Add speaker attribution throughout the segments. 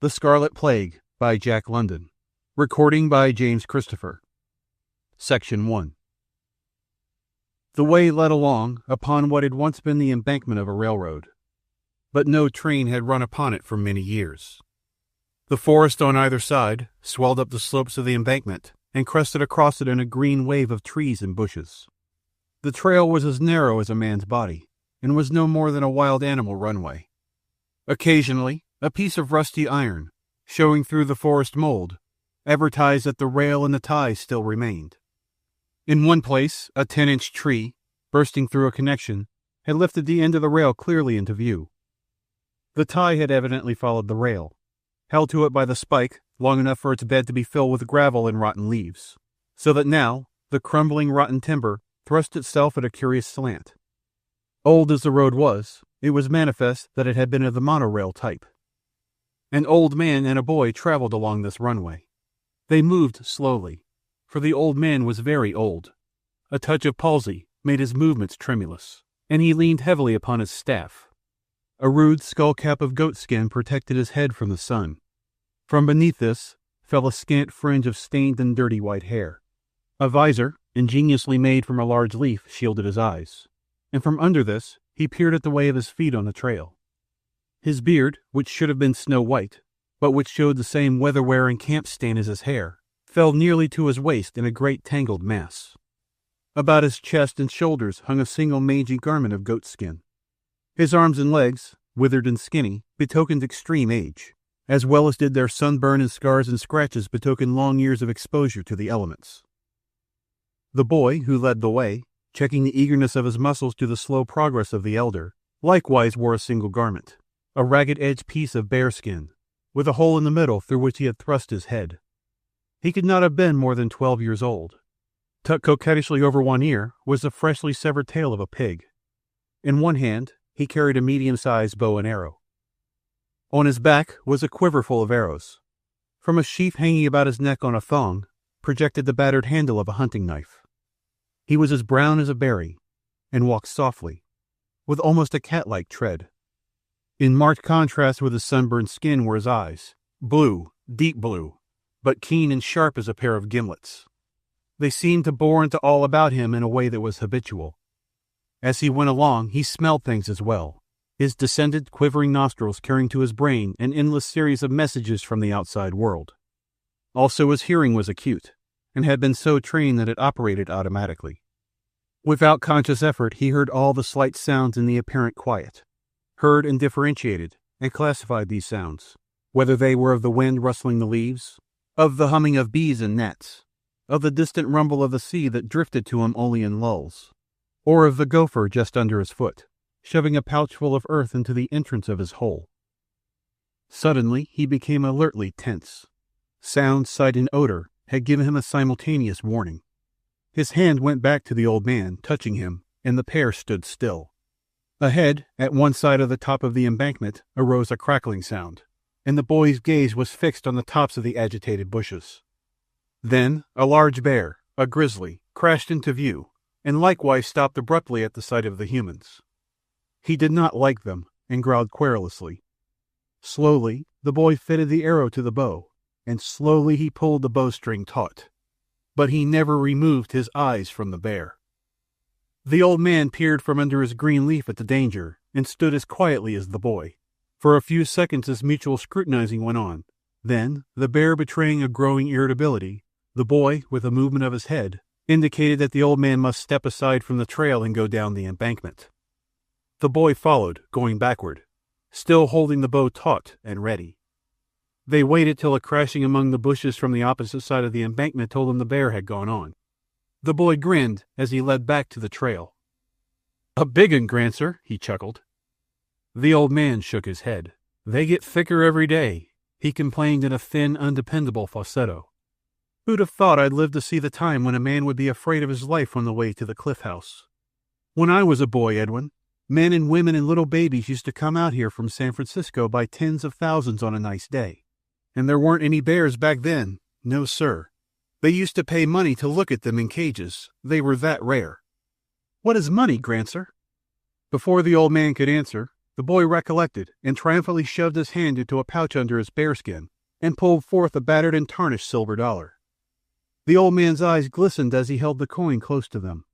Speaker 1: The Scarlet Plague by Jack London. Recording by James Christopher. Section 1. The way led along upon what had once been the embankment of a railroad, but no train had run upon it for many years. The forest on either side swelled up the slopes of the embankment and crested across it in a green wave of trees and bushes. The trail was as narrow as a man's body, and was no more than a wild animal runway. Occasionally, a piece of rusty iron, showing through the forest mold, advertised that the rail and the tie still remained. In one place, a 10-inch tree, bursting through a connection, had lifted the end of the rail clearly into view. The tie had evidently followed the rail, held to it by the spike long enough for its bed to be filled with gravel and rotten leaves, so that now the crumbling rotten timber thrust itself at a curious slant. Old as the road was, it was manifest that it had been of the monorail type. An old man and a boy traveled along this runway. They moved slowly, for the old man was very old. A touch of palsy made his movements tremulous, and he leaned heavily upon his staff. A rude skull-cap of goatskin protected his head from the sun. From beneath this fell a scant fringe of stained and dirty white hair. A visor, ingeniously made from a large leaf, shielded his eyes, and from under this he peered at the way of his feet on the trail. His beard, which should have been snow-white, but which showed the same weather-wearing camp stain as his hair, fell nearly to his waist in a great tangled mass. About his chest and shoulders hung a single mangy garment of goatskin. His arms and legs, withered and skinny, betokened extreme age, as well as did their sunburn and scars and scratches betoken long years of exposure to the elements. The boy, who led the way, checking the eagerness of his muscles to the slow progress of the elder, likewise wore a single garment, a ragged-edged piece of bearskin, with a hole in the middle through which he had thrust his head. He could not have been more than 12 years old. Tucked coquettishly over one ear was the freshly severed tail of a pig. In one hand he carried a medium-sized bow and arrow. On his back was a quiver full of arrows. From a sheath hanging about his neck on a thong projected the battered handle of a hunting knife. He was as brown as a berry, and walked softly, with almost a cat-like tread. In marked contrast with his sunburned skin were his eyes, blue, deep blue, but keen and sharp as a pair of gimlets. They seemed to bore into all about him in a way that was habitual. As he went along he smelled things as well, his descended, quivering nostrils carrying to his brain an endless series of messages from the outside world. Also his hearing was acute, and had been so trained that it operated automatically. Without conscious effort he heard all the slight sounds in the apparent quiet, heard and differentiated and classified these sounds, whether they were of the wind rustling the leaves, of the humming of bees and gnats, of the distant rumble of the sea that drifted to him only in lulls, or of the gopher just under his foot, shoving a pouch full of earth into the entrance of his hole. Suddenly he became alertly tense. Sound, sight, and odor had given him a simultaneous warning. His hand went back to the old man, touching him, and the pair stood still. Ahead, at one side of the top of the embankment, arose a crackling sound, and the boy's gaze was fixed on the tops of the agitated bushes. Then a large bear, a grizzly, crashed into view, and likewise stopped abruptly at the sight of the humans. He did not like them, and growled querulously. Slowly the boy fitted the arrow to the bow, and slowly he pulled the bowstring taut. But he never removed his eyes from the bear. The old man peered from under his green leaf at the danger, and stood as quietly as the boy. For a few seconds this mutual scrutinizing went on. Then, the bear betraying a growing irritability, the boy, with a movement of his head, indicated that the old man must step aside from the trail and go down the embankment. The boy followed, going backward, still holding the bow taut and ready. They waited till a crashing among the bushes from the opposite side of the embankment told them the bear had gone on. The boy grinned as he led back to the trail. "A big 'un, Grancer," he chuckled. The old man shook his head. "They get thicker every day," he complained in a thin, undependable falsetto. "Who'd have thought I'd live to see the time when a man would be afraid of his life on the way to the cliff house? When I was a boy, Edwin, men and women and little babies used to come out here from San Francisco by tens of thousands on a nice day. And there weren't any bears back then. No, sir. They used to pay money to look at them in cages. They were that rare." "What is money, Grancer?" Before the old man could answer, The boy recollected, and triumphantly shoved his hand into a pouch under his bearskin, and pulled forth a battered and tarnished silver dollar. The old man's eyes glistened as he held the coin close to them.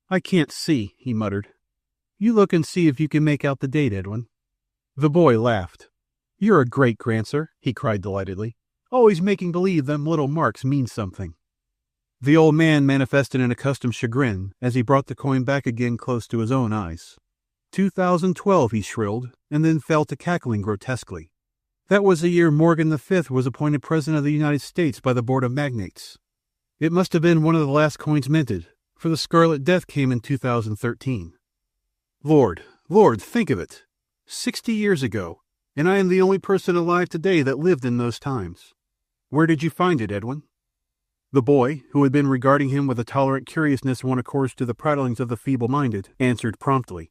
Speaker 1: "I can't see," he muttered. "You look and see if you can make out the date, Edwin." The boy laughed. "You're a great grandsir," he cried delightedly. "Always making believe them little marks mean something." The old man manifested an accustomed chagrin as he brought the coin back again close to his own eyes. 2012, he shrilled, and then fell to cackling grotesquely. That was the year Morgan V was appointed President of the United States by the Board of Magnates. It must have been one of the last coins minted, for the Scarlet Death came in 2013. Lord, think of it! 60 years ago, and I am the only person alive today that lived in those times. Where did you find it, Edwin? The boy, who had been regarding him with a tolerant curiousness one accords to the prattlings of the feeble-minded, answered promptly.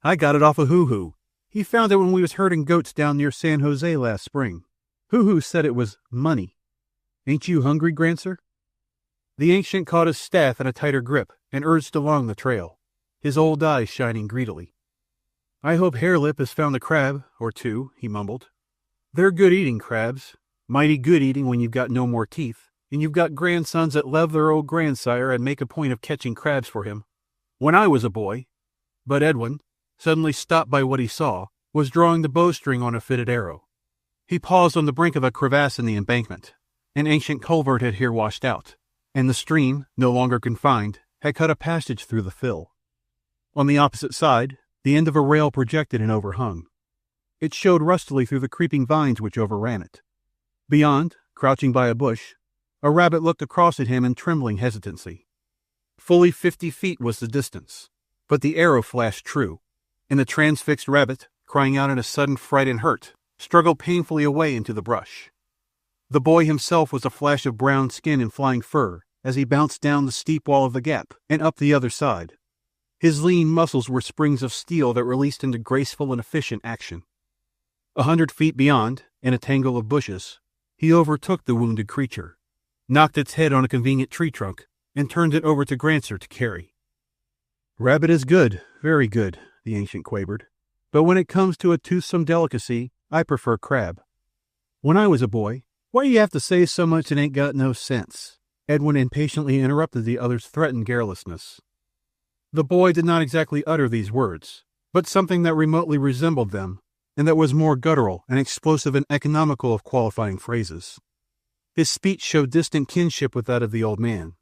Speaker 1: "I got it off of Hoo-Hoo. He found it when we was herding goats down near San Jose last spring. Hoo-Hoo said it was money. Ain't you hungry, grandsir?" The ancient caught his staff in a tighter grip and urged along the trail, his old eyes shining greedily. "I hope Harelip has found a crab or two," he mumbled. "They're good eating, crabs. Mighty good eating when you've got no more teeth, and you've got grandsons that love their old grandsire and make a point of catching crabs for him. When I was a boy—" But Edwin, suddenly stopped by what he saw, was drawing the bowstring on a fitted arrow. He paused on the brink of a crevasse in the embankment. An ancient culvert had here washed out, and the stream, no longer confined, had cut a passage through the fill. On the opposite side, the end of a rail projected and overhung. It showed rustily through the creeping vines which overran it. Beyond, crouching by a bush, a rabbit looked across at him in trembling hesitancy. Fully 50 feet was the distance, but the arrow flashed true, and the transfixed rabbit, crying out in a sudden fright and hurt, struggled painfully away into the brush. The boy himself was a flash of brown skin and flying fur as he bounced down the steep wall of the gap and up the other side. His lean muscles were springs of steel that released into graceful and efficient action. 100 feet beyond, in a tangle of bushes, he overtook the wounded creature, knocked its head on a convenient tree trunk, and turned it over to Grandsir to carry. "Rabbit is good, very good," the ancient quavered, "but when it comes to a toothsome delicacy, I prefer crab. When I was a boy—" "Why you have to say so much and ain't got no sense?" Edwin impatiently interrupted the other's threatened garrulousness. The boy did not exactly utter these words, but something that remotely resembled them, and that was more guttural and explosive and economical of qualifying phrases. His speech showed distant kinship with that of the old man,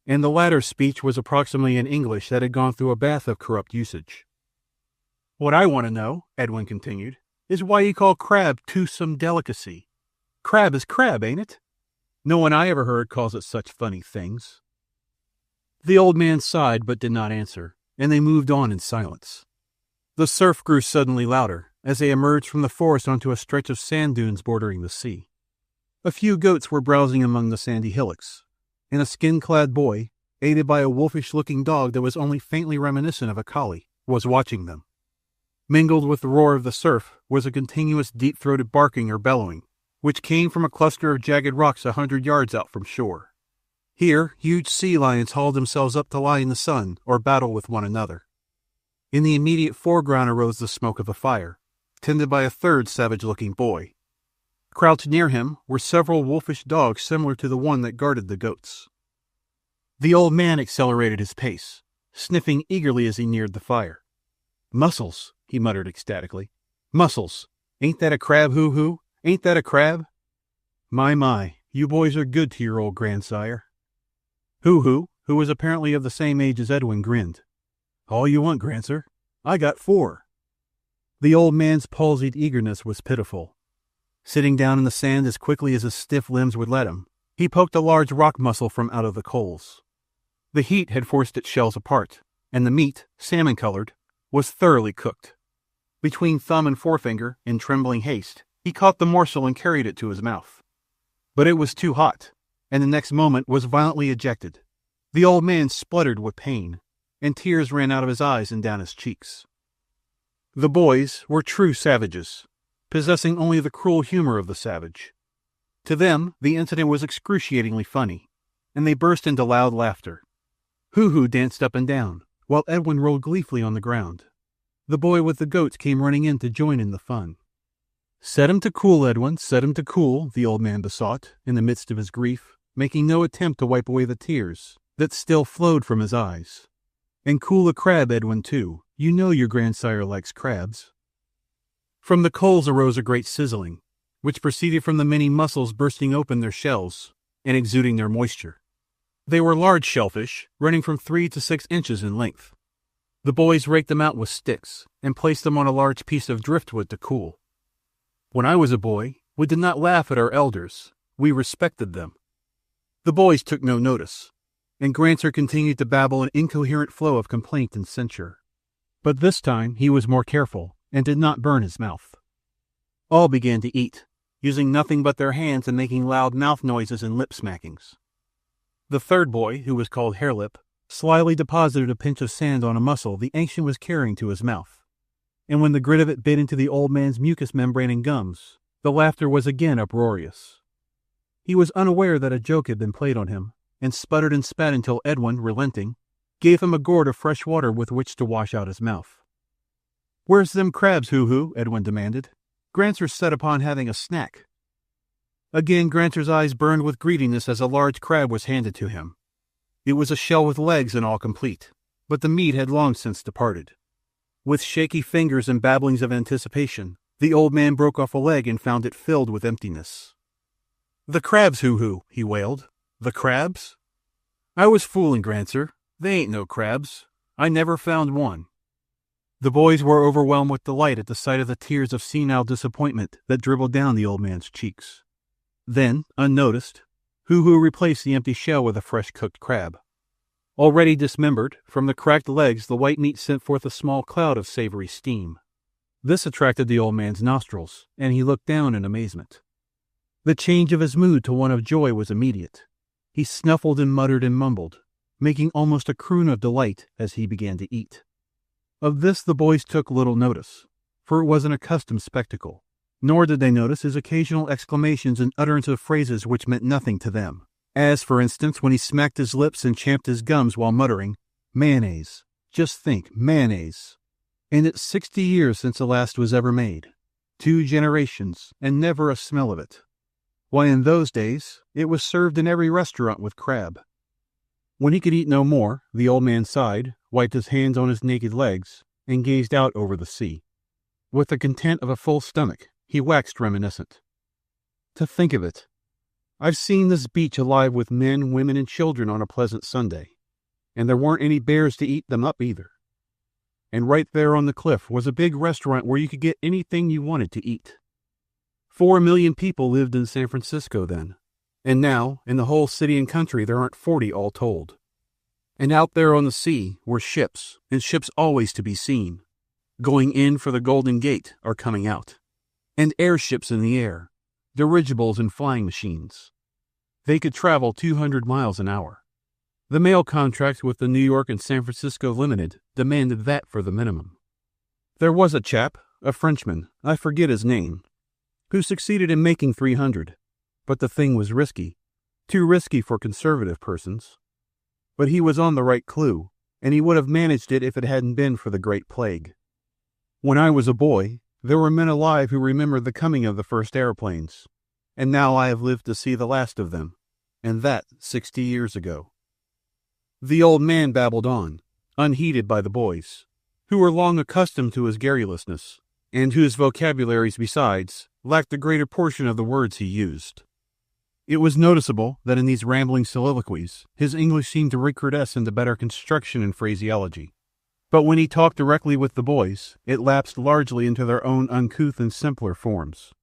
Speaker 1: and the latter's speech was approximately an English that had gone through a bath of corrupt usage. "What I want to know," Edwin continued, "is why you call crab toothsome delicacy. Crab is crab, ain't it? No one I ever heard calls it such funny things." The old man sighed but did not answer, and they moved on in silence. The surf grew suddenly louder as they emerged from the forest onto a stretch of sand dunes bordering the sea. A few goats were browsing among the sandy hillocks, and a skin-clad boy, aided by a wolfish-looking dog that was only faintly reminiscent of a collie, was watching them. Mingled with the roar of the surf was a continuous deep-throated barking or bellowing, which came from a cluster of jagged rocks 100 yards out from shore. Here, huge sea lions hauled themselves up to lie in the sun or battle with one another. In the immediate foreground arose the smoke of a fire, tended by a third savage-looking boy. Crouched near him were several wolfish dogs similar to the one that guarded the goats. The old man accelerated his pace, sniffing eagerly as he neared the fire. "Mussels," he muttered ecstatically. "Mussels. Ain't that a crab, Hoo-Hoo? Ain't that a crab? My, you boys are good to your old grandsire." Hoo-Hoo, who was apparently of the same age as Edwin, grinned. "All you want, Grandsir. I got 4. The old man's palsied eagerness was pitiful. Sitting down in the sand as quickly as his stiff limbs would let him, he poked a large rock mussel from out of the coals. The heat had forced its shells apart, and the meat, salmon-colored, was thoroughly cooked. Between thumb and forefinger, in trembling haste, he caught the morsel and carried it to his mouth. But it was too hot, and the next moment was violently ejected. The old man spluttered with pain, and tears ran out of his eyes and down his cheeks. The boys were true savages, possessing only the cruel humor of the savage. To them, the incident was excruciatingly funny, and they burst into loud laughter. Hoo-Hoo danced up and down, while Edwin rolled gleefully on the ground. the boy with the goats came running in to join in the fun. "Set him to cool, Edwin, set him to cool," the old man besought, in the midst of his grief, making no attempt to wipe away the tears that still flowed from his eyes. "And cool a crab, Edwin, too. You know your grandsire likes crabs." From the coals arose a great sizzling, which proceeded from the many mussels bursting open their shells and exuding their moisture. They were large shellfish, running from 3 to 6 inches in length. The boys raked them out with sticks and placed them on a large piece of driftwood to cool. When I was a boy, we did not laugh at our elders. We respected them. The boys took no notice, and Granser continued to babble an incoherent flow of complaint and censure. But this time he was more careful and did not burn his mouth. All began to eat, using nothing but their hands and making loud mouth noises and lip smackings. The third boy, who was called Harelip, slyly deposited a pinch of sand on a mussel the ancient was carrying to his mouth, and when the grit of it bit into the old man's mucous membrane and gums, the laughter was again uproarious. He was unaware that a joke had been played on him, and sputtered and spat until Edwin, relenting, gave him a gourd of fresh water with which to wash out his mouth. "Where's them crabs, Hoo-Hoo?" Edwin demanded. "Granser's set upon having a snack." Again Granser's eyes burned with greediness as a large crab was handed to him. It was a shell with legs and all complete, but the meat had long since departed. With shaky fingers and babblings of anticipation, the old man broke off a leg and found it filled with emptiness. "The crabs, Hoo-Hoo," he wailed. "The crabs? I was fooling, Granser. They ain't no crabs. I never found one." The boys were overwhelmed with delight at the sight of the tears of senile disappointment that dribbled down the old man's cheeks. Then, unnoticed, Hoo-Hoo replaced the empty shell with a fresh-cooked crab. Already dismembered, from the cracked legs the white meat sent forth a small cloud of savory steam. This attracted the old man's nostrils, and he looked down in amazement. The change of his mood to one of joy was immediate. He snuffled and muttered and mumbled, making almost a croon of delight as he began to eat. Of this the boys took little notice, for it was an accustomed spectacle, nor did they notice his occasional exclamations and utterance of phrases which meant nothing to them, as, for instance, when he smacked his lips and champed his gums while muttering, "Mayonnaise. Just think, mayonnaise. And it's 60 years since the last was ever made. 2 generations, and never a smell of it. Why, in those days, it was served in every restaurant with crab." When he could eat no more, the old man sighed, wiped his hands on his naked legs, and gazed out over the sea. With the content of a full stomach, he waxed reminiscent. "To think of it, I've seen this beach alive with men, women, and children on a pleasant Sunday, and there weren't any bears to eat them up either. And right there on the cliff was a big restaurant where you could get anything you wanted to eat. 4 million people lived in San Francisco then, and now, in the whole city and country, there aren't 40 all told. And out there on the sea were ships, and ships always to be seen, going in for the Golden Gate or coming out, and airships in the air, dirigibles and flying machines. They could travel 200 miles an hour. The mail contract with the New York and San Francisco Limited demanded that for the minimum. There was a chap, a Frenchman, I forget his name, who succeeded in making 300, but the thing was risky, too risky for conservative persons. But he was on the right clue, and he would have managed it if it hadn't been for the Great Plague. When I was a boy, there were men alive who remembered the coming of the first airplanes, and now I have lived to see the last of them, and that 60 years ago. The old man babbled on, unheeded by the boys, who were long accustomed to his garrulousness, and whose vocabularies, besides, lacked the greater portion of the words he used. It was noticeable that in these rambling soliloquies his English seemed to recrudesce into better construction and phraseology, but when he talked directly with the boys, it lapsed largely into their own uncouth and simpler forms.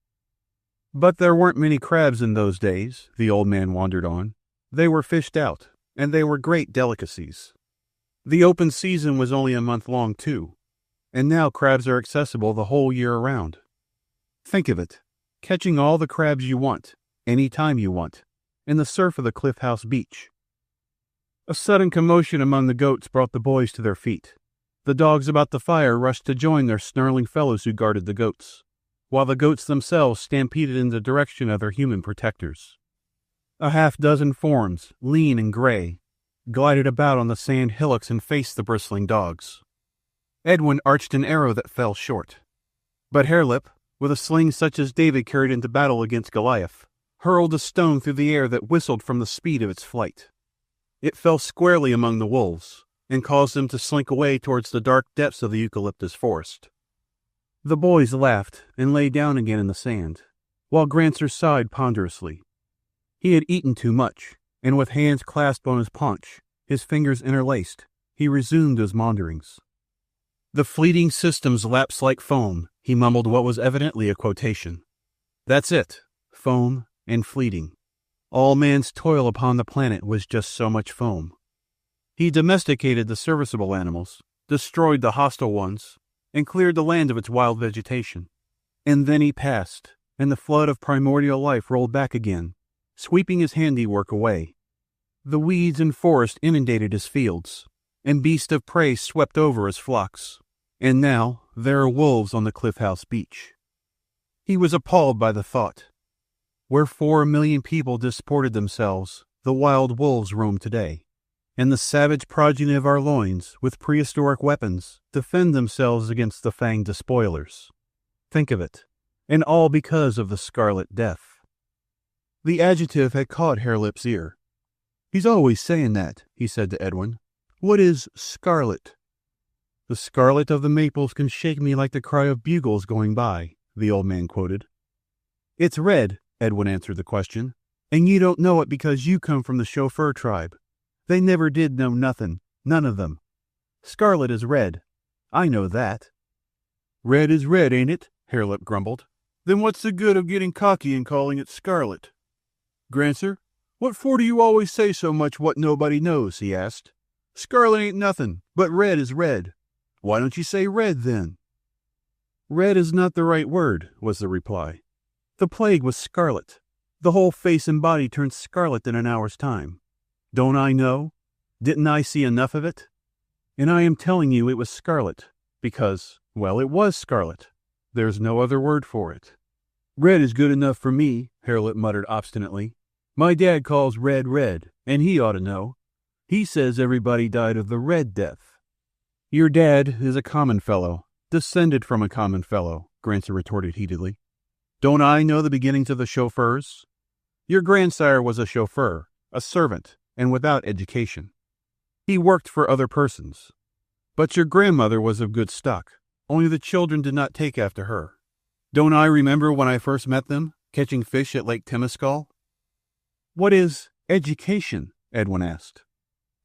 Speaker 1: "But there weren't many crabs in those days," the old man wandered on. "They were fished out, and they were great delicacies. The open season was only a month long, too, and now crabs are accessible the whole year around. Think of it, catching all the crabs you want, any time you want, in the surf of the Cliff House Beach." A sudden commotion among the goats brought the boys to their feet. The dogs about the fire rushed to join their snarling fellows who guarded the goats, while the goats themselves stampeded in the direction of their human protectors. A half-dozen forms, lean and gray, glided about on the sand hillocks and faced the bristling dogs. Edwin arched an arrow that fell short. But Harelip, with a sling such as David carried into battle against Goliath, hurled a stone through the air that whistled from the speed of its flight. It fell squarely among the wolves, and caused them to slink away towards the dark depths of the eucalyptus forest. The boys laughed and lay down again in the sand, while Grancer sighed ponderously. He had eaten too much, and with hands clasped on his paunch, his fingers interlaced, he resumed his maunderings. The fleeting systems lapse like foam, he mumbled what was evidently a quotation. That's it, foam and fleeting. All man's toil upon the planet was just so much foam. He domesticated the serviceable animals, destroyed the hostile ones, and cleared the land of its wild vegetation. And then he passed, and the flood of primordial life rolled back again, sweeping his handiwork away. The weeds and forest inundated his fields, and beasts of prey swept over his flocks. And now there are wolves on the Cliff House beach. He was appalled by the thought. Where 4 million people disported themselves, the wild wolves roam today, and the savage progeny of our loins, with prehistoric weapons, defend themselves against the fanged despoilers. Think of it, and all because of the Scarlet Death. The adjective had caught Harelip's ear. He's always saying that, he said to Edwin. What is scarlet? The scarlet of the maples can shake me like the cry of bugles going by, the old man quoted. It's red, Edwin answered the question, and you don't know it because you come from the chauffeur tribe. They never did know nothing, none of them. Scarlet is red. I know that. Red is red, ain't it? Harelip grumbled. Then what's the good of getting cocky and calling it scarlet? Grancer, what for do you always say so much what nobody knows? He asked. Scarlet ain't nothing, but red is red. Why don't you say red, then? Red is not the right word, was the reply. The plague was scarlet. The whole face and body turned scarlet in an hour's time. Don't I know? Didn't I see enough of it? And I am telling you it was scarlet, because, well, it was scarlet. There's no other word for it. Red is good enough for me, Harelip muttered obstinately. My dad calls red red, and he ought to know. He says everybody died of the Red Death. Your dad is a common fellow, descended from a common fellow, Grancer retorted heatedly. Don't I know the beginnings of the chauffeurs? Your grandsire was a chauffeur, a servant, and without education. He worked for other persons. But your grandmother was of good stock, only the children did not take after her. Don't I remember when I first met them, catching fish at Lake Temescal? What is education? Edwin asked.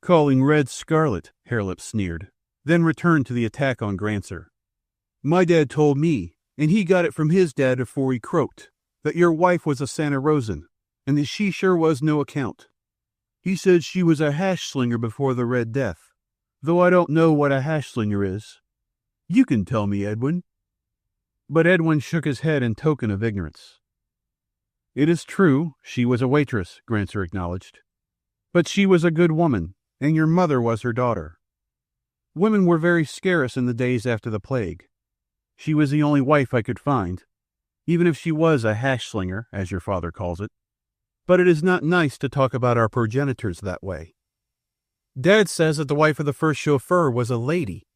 Speaker 1: Calling red scarlet, Harelip sneered, then returned to the attack on Grancer. My dad told me, and he got it from his dad afore he croaked, that your wife was a Santa Rosan, and that she sure was no account. He said she was a hash slinger before the Red Death, though I don't know what a hash slinger is. You can tell me, Edwin. But Edwin shook his head in token of ignorance. It is true, she was a waitress, Grancer acknowledged. But she was a good woman, and your mother was her daughter. Women were very scarce in the days after the plague. She was the only wife I could find, even if she was a hash slinger, as your father calls it. But it is not nice to talk about our progenitors that way. Dad says that the wife of the first chauffeur was a lady.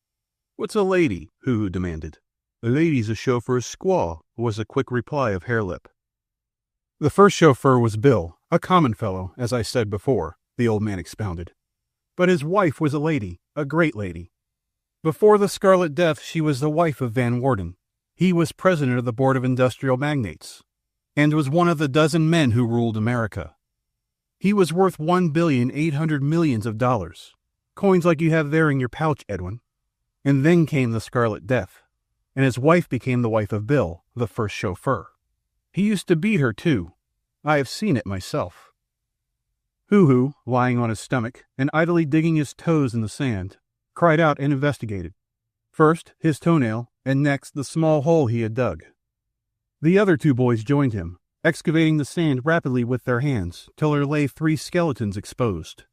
Speaker 1: What's a lady? Hoo-Hoo demanded. A lady's a chauffeur's squaw, was the quick reply of Harelip. The first chauffeur was Bill, a common fellow, as I said before, the old man expounded. But his wife was a lady, a great lady. Before the Scarlet Death, she was the wife of Van Worden. He was president of the Board of Industrial Magnates, and was one of the dozen men who ruled America. He was worth $1,800,000,000, coins like you have there in your pouch, Edwin. And then came the Scarlet Death, and his wife became the wife of Bill, the first chauffeur. He used to beat her, too. I have seen it myself. Hoo-Hoo, lying on his stomach and idly digging his toes in the sand, cried out and investigated. First his toenail, and next the small hole he had dug. The other two boys joined him, excavating the sand rapidly with their hands till there lay 3 skeletons exposed.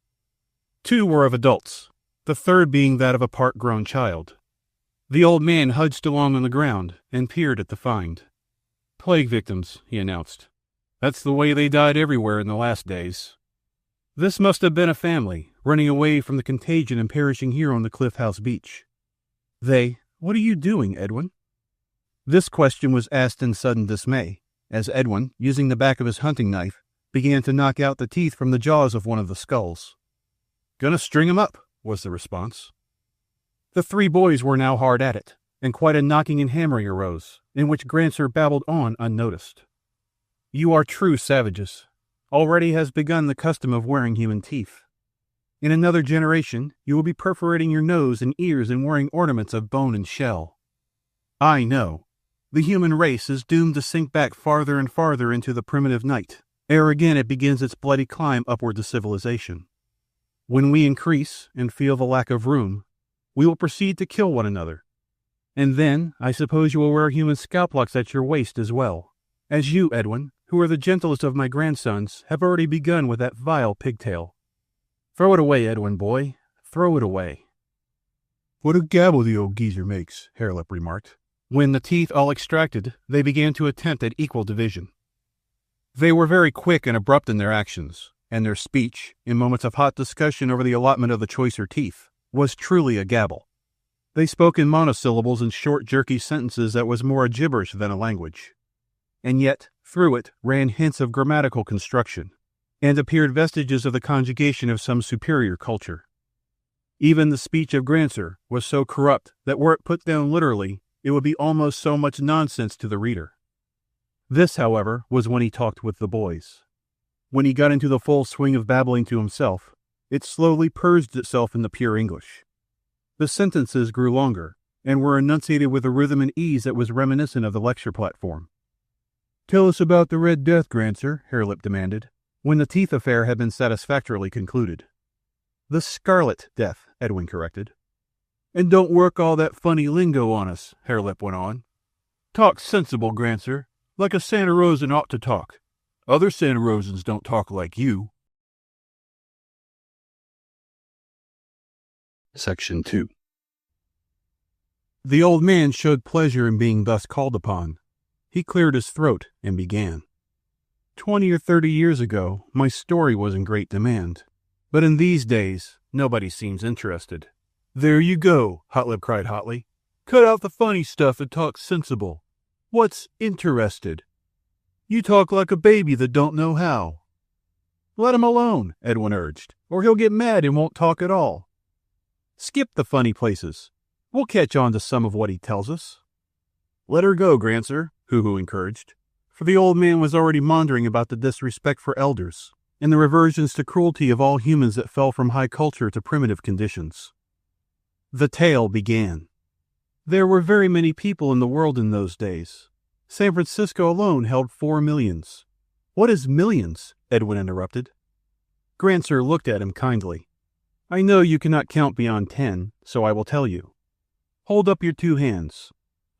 Speaker 1: 2 were of adults, the third being that of a part-grown child. The old man hunched along on the ground and peered at the find. Plague victims, he announced. That's the way they died everywhere in the last days. This must have been a family, running away from the contagion and perishing here on the Cliff House beach. What are you doing, Edwin?" This question was asked in sudden dismay, as Edwin, using the back of his hunting knife, began to knock out the teeth from the jaws of one of the skulls. "Gonna string 'em up," was the response. The three boys were now hard at it, and quite a knocking and hammering arose, in which Grancer babbled on unnoticed. "You are true savages. Already has begun the custom of wearing human teeth. In another generation you will be perforating your nose and ears and wearing ornaments of bone and shell. I know. The human race is doomed to sink back farther and farther into the primitive night, ere again it begins its bloody climb upward to civilization. When we increase and feel the lack of room, we will proceed to kill one another. And then I suppose you will wear human scalp-locks at your waist as well, as you, Edwin, who are the gentlest of my grandsons, have already begun with that vile pigtail. Throw it away, Edwin, boy. Throw it away." "What a gabble the old geezer makes," Harelip remarked. When the teeth all extracted, they began to attempt at equal division. They were very quick and abrupt in their actions, and their speech, in moments of hot discussion over the allotment of the choicer teeth, was truly a gabble. They spoke in monosyllables and short, jerky sentences that was more a gibberish than a language. And yet, through it ran hints of grammatical construction, and appeared vestiges of the conjugation of some superior culture. Even the speech of Grancer was so corrupt that were it put down literally, it would be almost so much nonsense to the reader. This, however, was when he talked with the boys. When he got into the full swing of babbling to himself, it slowly purged itself into pure English. The sentences grew longer, and were enunciated with a rhythm and ease that was reminiscent of the lecture platform. "Tell us about the Red Death, Grancer," Harelip demanded, when the teeth affair had been satisfactorily concluded. "The Scarlet Death," Edwin corrected. "And don't work all that funny lingo on us," Harelip went on. "Talk sensible, Grancer, like a Santa Rosan ought to talk. Other Santa Rosans don't talk like you." Section 2. The old man showed pleasure in being thus called upon. He cleared his throat and began. 20 or 30 years ago, my story was in great demand. But in these days, nobody seems interested. "There you go," Hotlip cried hotly. "Cut out the funny stuff and talk sensible. What's interested? You talk like a baby that don't know how." "Let him alone," Edwin urged, "or he'll get mad and won't talk at all. Skip the funny places. We'll catch on to some of what he tells us." "Let her go, Grancer," Hoo-Hoo encouraged, for the old man was already maundering about the disrespect for elders, and the reversions to cruelty of all humans that fell from high culture to primitive conditions. The tale began. There were very many people in the world in those days. San Francisco alone held 4 millions. "What is millions?" Edwin interrupted. Grancer looked at him kindly. "I know you cannot count beyond 10, so I will tell you. Hold up your 2 hands.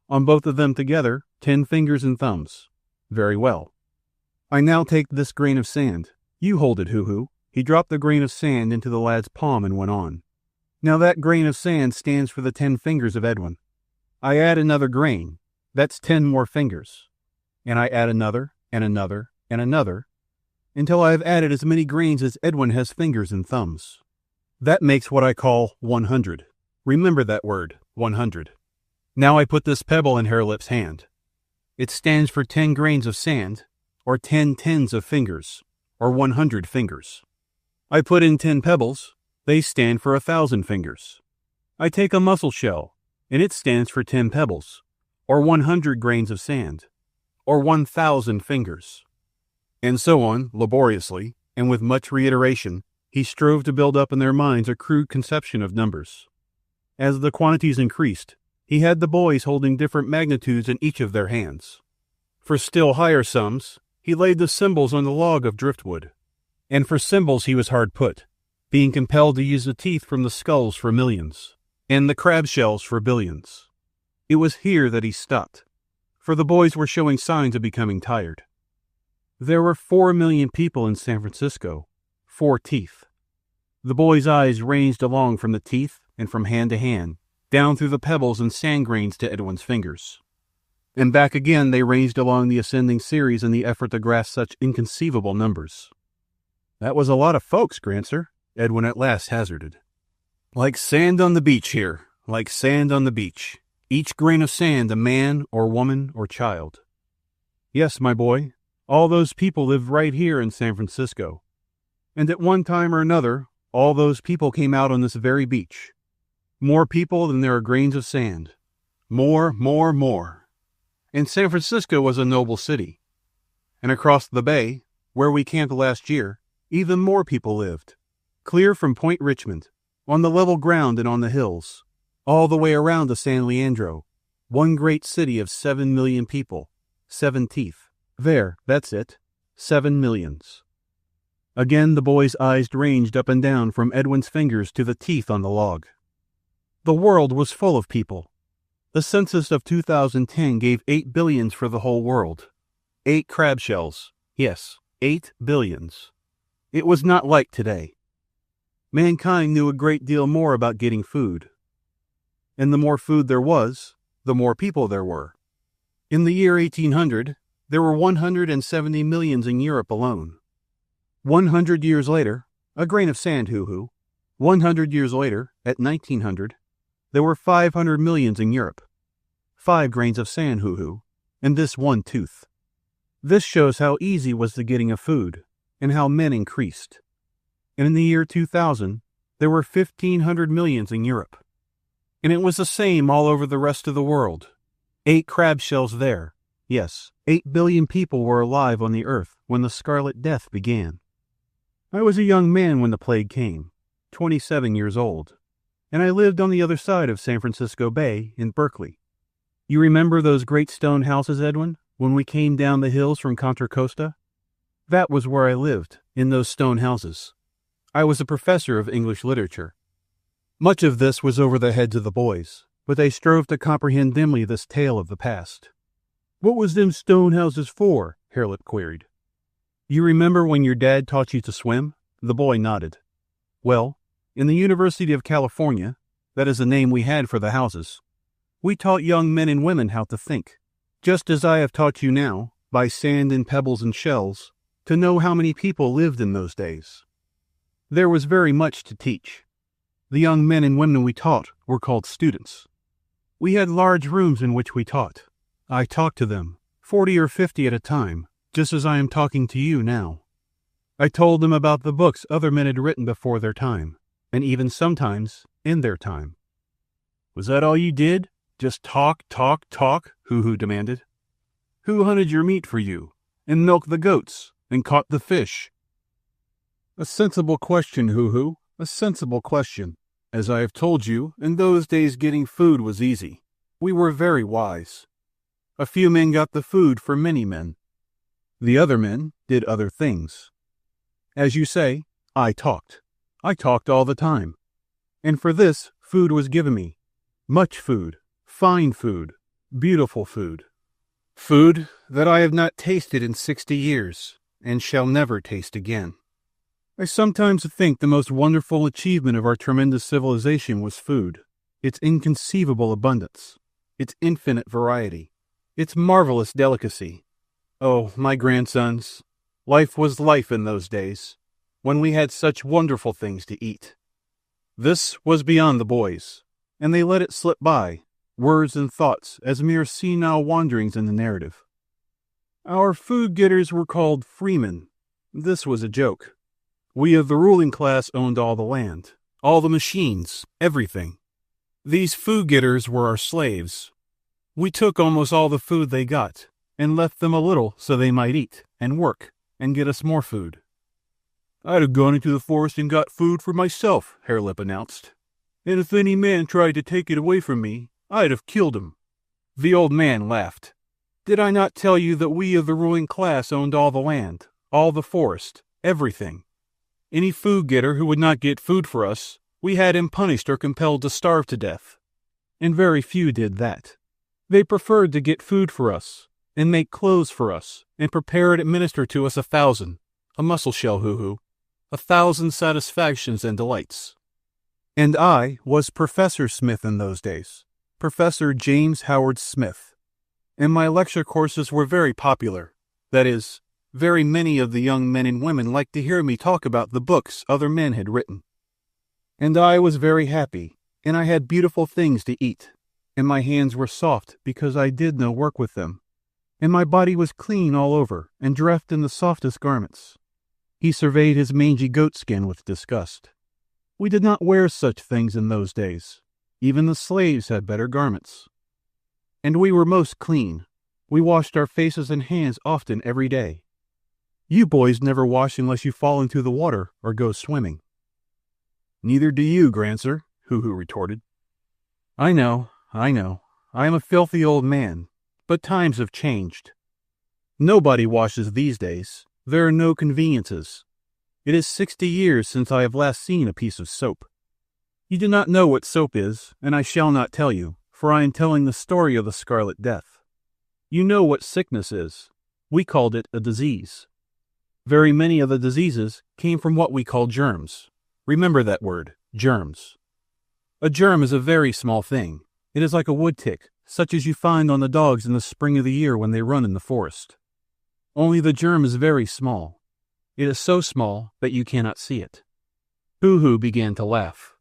Speaker 1: On both of them together, 10 fingers and thumbs. Very well. I now take this grain of sand. You hold it, Hoo-Hoo." He dropped the grain of sand into the lad's palm and went on. "Now that grain of sand stands for the 10 fingers of Edwin. I add another grain. That's 10 more fingers. And I add another, and another, and another, until I have added as many grains as Edwin has fingers and thumbs. That makes what I call 100. Remember that word, 100. Now I put this pebble in Harelip's hand. It stands for 10 grains of sand, or 10 tens of fingers, or 100 fingers. I put in 10 pebbles. They stand for 1,000 fingers. I take a mussel shell, and it stands for 10 pebbles, or 100 grains of sand, or 1,000 fingers." And so on, laboriously, and with much reiteration, he strove to build up in their minds a crude conception of numbers. As the quantities increased, he had the boys holding different magnitudes in each of their hands. For still higher sums, he laid the symbols on the log of driftwood. And for symbols he was hard put, being compelled to use the teeth from the skulls for millions, and the crab shells for billions. It was here that he stopped, for the boys were showing signs of becoming tired. There were 4 million people in San Francisco, 4 teeth. The boys' eyes ranged along from the teeth and from hand to hand, down through the pebbles and sand grains to Edwin's fingers. And back again they ranged along the ascending series in the effort to grasp such inconceivable numbers. "That was a lot of folks, Grancer," Edwin at last hazarded. "Like sand on the beach here," like sand on the beach, each grain of sand a man or woman or child. Yes, my boy, all those people live right here in San Francisco. And at one time or another, all those people came out on this very beach. More people than there are grains of sand. More. And San Francisco was a noble city. And across the bay, where we camped last year, even more people lived. Clear from Point Richmond, on the level ground and on the hills, all the way around to San Leandro, one great city of 7 million people, 7 teeth. There, that's it, 7 millions. Again the boy's eyes ranged up and down from Edwin's fingers to the teeth on the log. The world was full of people. The census of 2010 gave 8 billions for the whole world. 8 crab shells. Yes, 8 billions. It was not like today. Mankind knew a great deal more about getting food. And the more food there was, the more people there were. In the year 1800, there were 170 millions in Europe alone. 100 years later, a grain of sand, hoo-hoo. 100 years later, at 1900, there were 500 millions in Europe. 5 grains of sand, hoo-hoo, and this one tooth. This shows how easy was the getting of food, and how men increased. And in the year 2000, there were 1,500 millions in Europe. And it was the same all over the rest of the world. 8 crab shells there. Yes, 8 billion people were alive on the earth when the Scarlet Death began. I was a young man when the plague came, 27 years old, and I lived on the other side of San Francisco Bay in Berkeley. You remember those great stone houses, Edwin, when we came down the hills from Contra Costa? That was where I lived, in those stone houses. I was a professor of English literature. Much of this was over the heads of the boys, but they strove to comprehend dimly this tale of the past. "What was them stone houses for?" Harelip queried. "You remember when your dad taught you to swim?" The boy nodded. "Well, in the University of California, that is the name we had for the houses, we taught young men and women how to think, just as I have taught you now, by sand and pebbles and shells, to know how many people lived in those days. There was very much to teach. The young men and women we taught were called students. We had large rooms in which we taught. I talked to them, 40 or 50 at a time, just as I am talking to you now. I told them about the books other men had written before their time, and even sometimes in their time." "Was that all you did? Just talk, Hoo-Hoo demanded. "Who hunted your meat for you, and milked the goats, and caught the fish?" "A sensible question, Hoo-Hoo, a sensible question. As I have told you, in those days getting food was easy. We were very wise. A few men got the food for many men. The other men did other things. As you say, I talked. I talked all the time. And for this, food was given me. Much food, fine food, beautiful food. Food that I have not tasted in 60 years, and shall never taste again. I sometimes think the most wonderful achievement of our tremendous civilization was food, its inconceivable abundance, its infinite variety, its marvelous delicacy. Oh, my grandsons, life was life in those days, when we had such wonderful things to eat." This was beyond the boys, and they let it slip by, words and thoughts, as mere senile wanderings in the narrative. "Our food-getters were called freemen. This was a joke. We of the ruling class owned all the land, all the machines, everything. These food-getters were our slaves. We took almost all the food they got, and left them a little so they might eat, and work, and get us more food." "I'd have gone into the forest and got food for myself," Harelip announced. "And if any man tried to take it away from me, I'd have killed him." The old man laughed. "Did I not tell you that we of the ruling class owned all the land, all the forest, everything? Any food-getter who would not get food for us, we had him punished or compelled to starve to death. And very few did that. They preferred to get food for us, and make clothes for us, and prepare and administer to us 1,000, a mussel shell, Hoo-Hoo, 1,000 satisfactions and delights. And I was Professor Smith in those days, Professor James Howard Smith, and my lecture courses were very popular. That is, very many of the young men and women liked to hear me talk about the books other men had written. And I was very happy, and I had beautiful things to eat, and my hands were soft because I did no work with them, and my body was clean all over and dressed in the softest garments. He surveyed his mangy goatskin with disgust. We did not wear such things in those days. Even the slaves had better garments. And we were most clean. We washed our faces and hands often every day. You boys never wash unless you fall into the water or go swimming. Neither do you, Grancer, Hoo-Hoo retorted. I know. I am a filthy old man, but times have changed. Nobody washes these days. There are no conveniences. It is 60 years since I have last seen a piece of soap. You do not know what soap is, and I shall not tell you, for I am telling the story of the Scarlet Death. You know what sickness is. We called it a disease. Very many of the diseases came from what we call germs. Remember that word, germs. A germ is a very small thing. It is like a wood tick, such as you find on the dogs in the spring of the year when they run in the forest. Only the germ is very small. It is so small that you cannot see it. Hoo-Hoo began to laugh.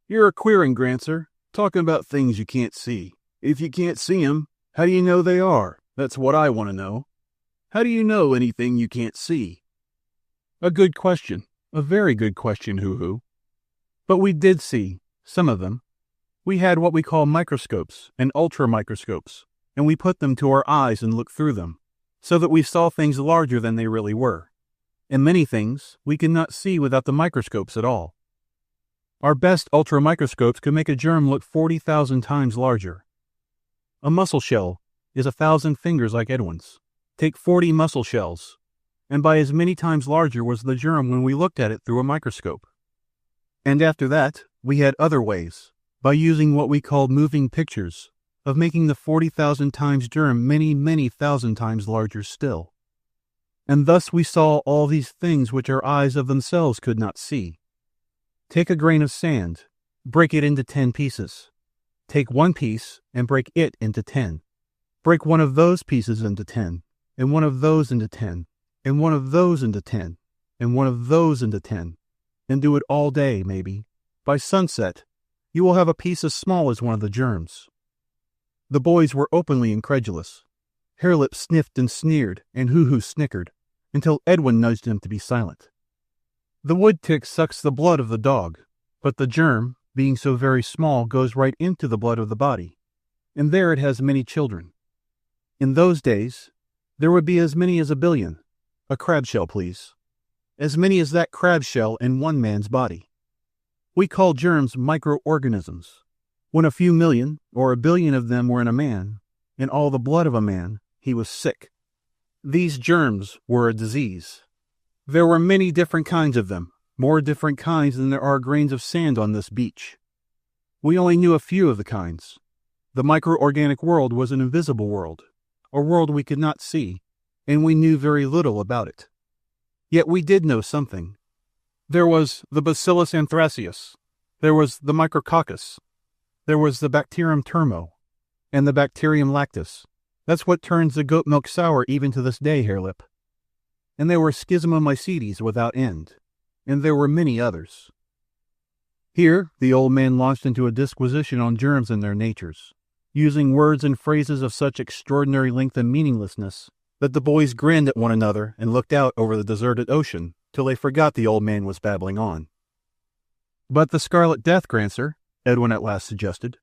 Speaker 1: You're a queer Grancer, talking about things you can't see. If you can't see 'em, how do you know they are? That's what I want to know. How do you know anything you can't see? A good question. A very good question, Hoo-Hoo. But we did see, some of them. We had what we call microscopes and ultramicroscopes, and we put them to our eyes and looked through them, so that we saw things larger than they really were. And many things we could not see without the microscopes at all. Our best ultramicroscopes could make a germ look 40,000 times larger. A mussel shell is 1,000 fingers like Edwin's. Take 40 mussel shells, and by as many times larger was the germ when we looked at it through a microscope. And after that, we had other ways, by using what we called moving pictures, of making the 40,000 times germ many, many thousand times larger still. And thus we saw all these things which our eyes of themselves could not see. Take a grain of sand, break it into 10 pieces. Take one piece and break it into 10. Break one of those pieces into 10, and one of those into 10, and one of those into 10, and one of those into 10, and do it all day, maybe. By sunset, you will have a piece as small as one of the germs. The boys were openly incredulous. Harelip sniffed and sneered, and Hoo-Hoo snickered, until Edwin nudged him to be silent. The wood tick sucks the blood of the dog, but the germ, being so very small, goes right into the blood of the body, and there it has many children. In those days, there would be as many as 1 billion. A crab shell, please. As many as that crab shell in one man's body. We call germs microorganisms. When a few million or 1 billion of them were in a man, in all the blood of a man, he was sick. These germs were a disease. There were many different kinds of them, more different kinds than there are grains of sand on this beach. We only knew a few of the kinds. The microorganic world was an invisible world, a world we could not see, and we knew very little about it. Yet we did know something. There was the Bacillus anthracis, there was the Micrococcus, there was the Bacterium termo, and the Bacterium lactis. That's what turns the goat milk sour even to this day, Harelip. And there were Schismomycetes without end, and there were many others. Here the old man launched into a disquisition on germs and their natures, using words and phrases of such extraordinary length and meaninglessness that the boys grinned at one another and looked out over the deserted ocean till they forgot the old man was babbling on. But the Scarlet Death, Grancer, Edwin at last suggested.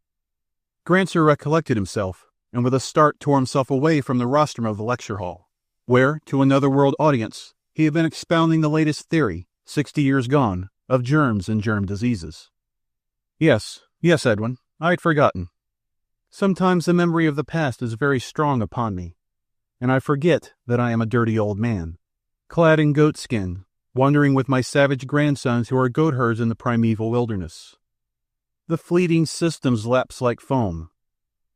Speaker 1: Grancer recollected himself, and with a start tore himself away from the rostrum of the lecture hall, where, to another world audience, he had been expounding the latest theory, 60 years gone, of germs and germ diseases. Yes, Edwin, I had forgotten. Sometimes the memory of the past is very strong upon me, and I forget that I am a dirty old man, clad in goatskin, wandering with my savage grandsons who are goatherds in the primeval wilderness. The fleeting systems lapse like foam,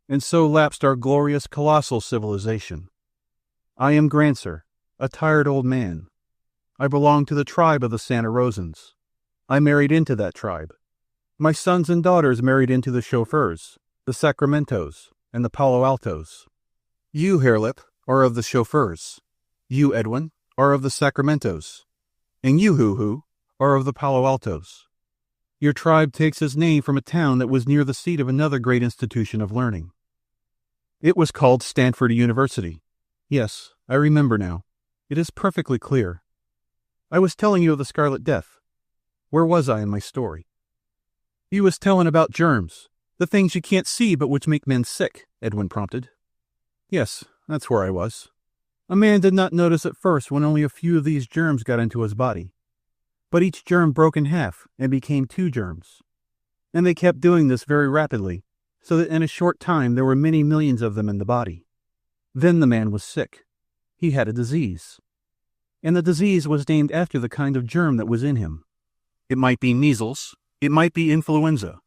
Speaker 1: and so lapsed our glorious colossal civilization. I am Grancer, a tired old man. I belong to the tribe of the Santa Rosans. I married into that tribe. My sons and daughters married into the chauffeurs, the Sacramentos, and the Palo Altos. You, Harelip, are of the chauffeurs. You, Edwin, are of the Sacramentos. And you, Hoo-Hoo, are of the Palo Altos. Your tribe takes its name from a town that was near the seat of another great institution of learning. It was called Stanford University. Yes, I remember now. It is perfectly clear. I was telling you of the Scarlet Death. Where was I in my story? You was telling about germs, the things you can't see but which make men sick, Edwin prompted. Yes, that's where I was. A man did not notice at first when only a few of these germs got into his body. But each germ broke in half and became 2 germs. And they kept doing this very rapidly, so that in a short time there were many millions of them in the body. Then the man was sick. He had a disease. And the disease was named after the kind of germ that was in him. It might be measles. It might be influenza.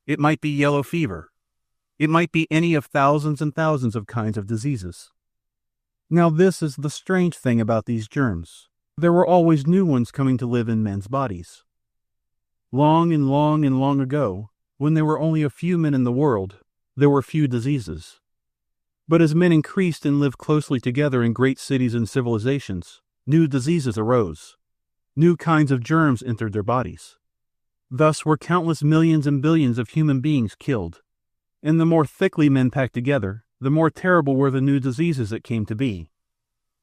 Speaker 1: It might be yellow fever. It might be any of thousands and thousands of kinds of diseases. Now this is the strange thing about these germs. There were always new ones coming to live in men's bodies. Long and long and long ago, when there were only a few men in the world, there were few diseases. But as men increased and lived closely together in great cities and civilizations, new diseases arose. New kinds of germs entered their bodies. Thus were countless millions and billions of human beings killed. And the more thickly men packed together, the more terrible were the new diseases that came to be.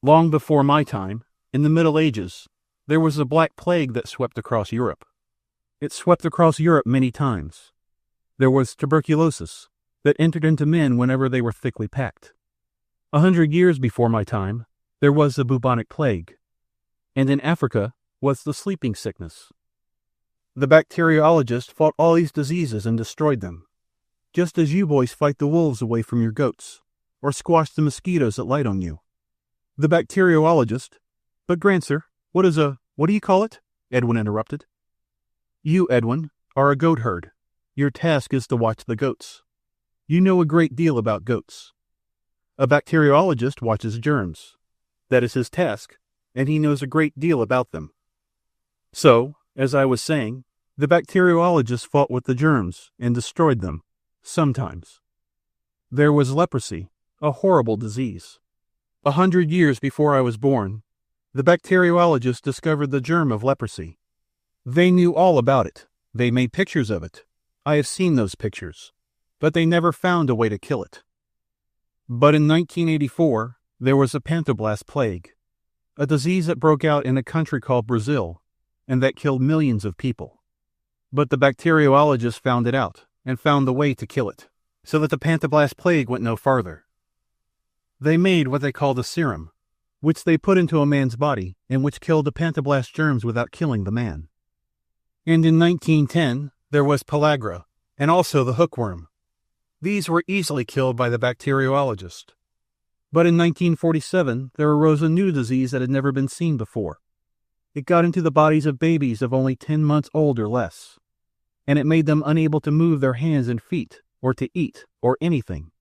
Speaker 1: Long before my time, in the Middle Ages, there was a Black Plague that swept across Europe. It swept across Europe many times. There was tuberculosis that entered into men whenever they were thickly packed. 100 years before my time, there was the bubonic plague. And in Africa was the sleeping sickness. The bacteriologists fought all these diseases and destroyed them, just as you boys fight the wolves away from your goats, or squash the mosquitoes that light on you. The bacteriologist— But Grandsir, what do you call it? Edwin interrupted. You, Edwin, are a goat herd. Your task is to watch the goats. You know a great deal about goats. A bacteriologist watches germs. That is his task, and he knows a great deal about them. So, as I was saying, the bacteriologist fought with the germs and destroyed them, sometimes. There was leprosy, a horrible disease. 100 years before I was born, the bacteriologists discovered the germ of leprosy. They knew all about it. They made pictures of it. I have seen those pictures. But they never found a way to kill it. But in 1984, there was a pantoblast plague, a disease that broke out in a country called Brazil, and that killed millions of people. But the bacteriologists found it out, and found the way to kill it, so that the pantoblast plague went no farther. They made what they called a serum, which they put into a man's body, and which killed the pantoblast germs without killing the man. And in 1910, there was pellagra, and also the hookworm. These were easily killed by the bacteriologist. But in 1947, there arose a new disease that had never been seen before. It got into the bodies of babies of only 10 months old or less, and it made them unable to move their hands and feet, or to eat, or anything.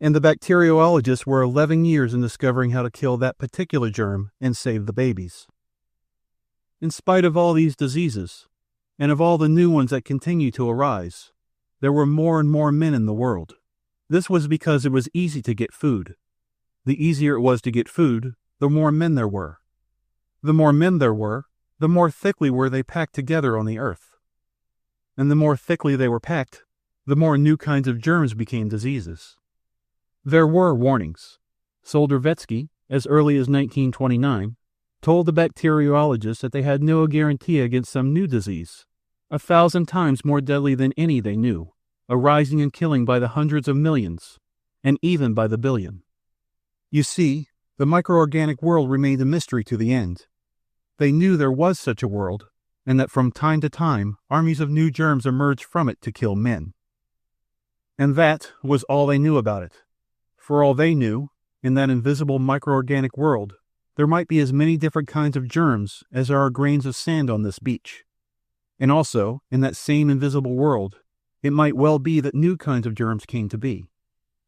Speaker 1: And the bacteriologists were 11 years in discovering how to kill that particular germ and save the babies. In spite of all these diseases, and of all the new ones that continue to arise, there were more and more men in the world. This was because it was easy to get food. The easier it was to get food, the more men there were. The more men there were, the more thickly were they packed together on the earth. And the more thickly they were packed, the more new kinds of germs became diseases. There were warnings. Soldervetsky, as early as 1929, told the bacteriologists that they had no guarantee against some new disease, 1,000 times more deadly than any they knew, arising and killing by the hundreds of millions, and even by the billion. You see, the microorganic world remained a mystery to the end. They knew there was such a world, and that from time to time armies of new germs emerged from it to kill men. And that was all they knew about it. For all they knew, in that invisible microorganic world, there might be as many different kinds of germs as there are grains of sand on this beach. And also, in that same invisible world, it might well be that new kinds of germs came to be.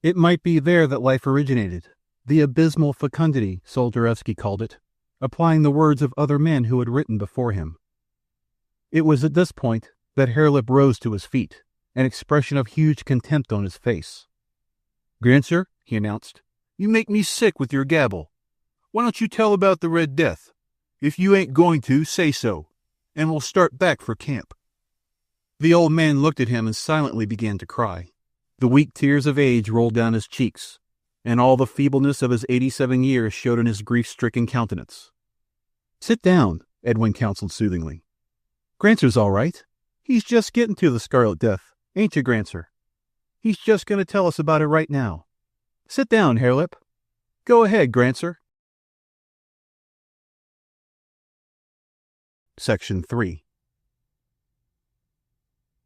Speaker 1: It might be there that life originated, the abysmal fecundity, Solderevsky called it, applying the words of other men who had written before him. It was at this point that Harelip rose to his feet, an expression of huge contempt on his face. "Grandsir," he announced, "you make me sick with your gabble. Why don't you tell about the Red Death? If you ain't going to, say so, and we'll start back for camp." The old man looked at him and silently began to cry. The weak tears of age rolled down his cheeks, and all the feebleness of his 87 years showed in his grief-stricken countenance. "Sit down," Edwin counseled soothingly. "Granser's all right. He's just getting to the Scarlet Death, ain't you, Granser? He's just going to tell us about it right now. Sit down, Harelip. Go ahead, Granser." Section 3.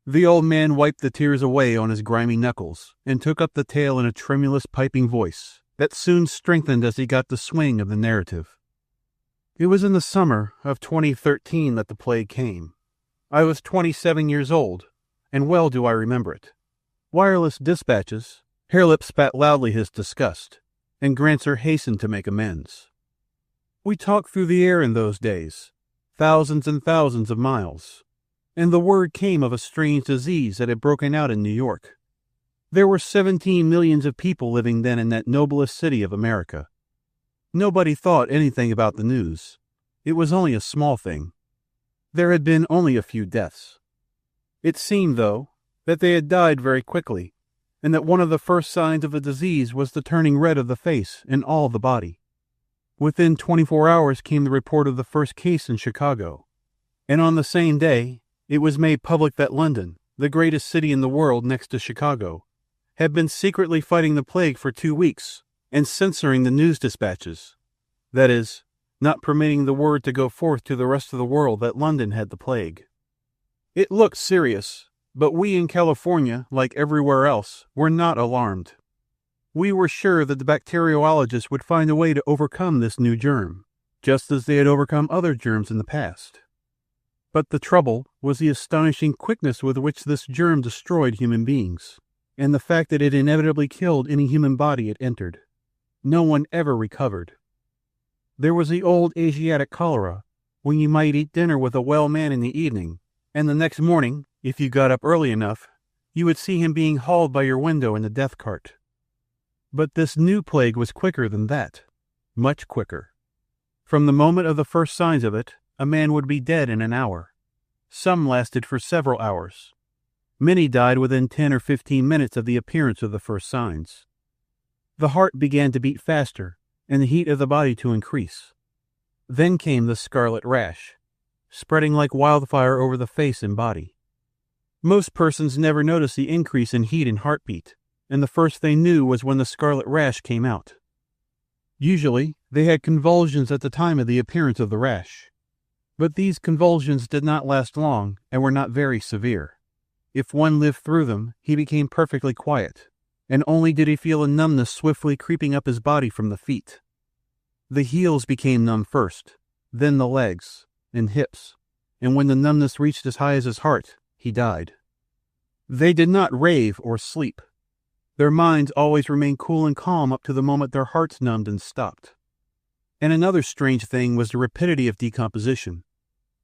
Speaker 1: The old man wiped the tears away on his grimy knuckles and took up the tale in a tremulous piping voice that soon strengthened as he got the swing of the narrative. It was in the summer of 2013 that the plague came. I was 27 years old, and well do I remember it. Wireless dispatches. Harelip spat loudly his disgust, and Granser hastened to make amends. We talked through the air in those days, thousands and thousands of miles, and the word came of a strange disease that had broken out in New York. There were 17 millions of people living then in that noblest city of America. Nobody thought anything about the news. It was only a small thing. There had been only a few deaths. It seemed, though, that they had died very quickly, and that one of the first signs of the disease was the turning red of the face and all the body. Within 24 hours came the report of the first case in Chicago, and on the same day it was made public that London, the greatest city in the world next to Chicago, had been secretly fighting the plague for 2 weeks and censoring the news dispatches. That is, not permitting the word to go forth to the rest of the world that London had the plague. It looked serious, but we in California, like everywhere else, were not alarmed. We were sure that the bacteriologists would find a way to overcome this new germ, just as they had overcome other germs in the past. But the trouble was the astonishing quickness with which this germ destroyed human beings, and the fact that it inevitably killed any human body it entered. No one ever recovered. There was the old Asiatic cholera, when you might eat dinner with a well man in the evening, and the next morning, if you got up early enough, you would see him being hauled by your window in the death cart. But this new plague was quicker than that, much quicker. From the moment of the first signs of it, a man would be dead in an hour. Some lasted for several hours. Many died within 10 or 15 minutes of the appearance of the first signs. The heart began to beat faster, and the heat of the body to increase. Then came the scarlet rash, spreading like wildfire over the face and body. Most persons never noticed the increase in heat and heartbeat, and the first they knew was when the scarlet rash came out. Usually, they had convulsions at the time of the appearance of the rash. But these convulsions did not last long and were not very severe. If one lived through them, he became perfectly quiet, and only did he feel a numbness swiftly creeping up his body from the feet. The heels became numb first, then the legs and hips, and when the numbness reached as high as his heart, he died. They did not rave or sleep. Their minds always remained cool and calm up to the moment their hearts numbed and stopped. And another strange thing was the rapidity of decomposition.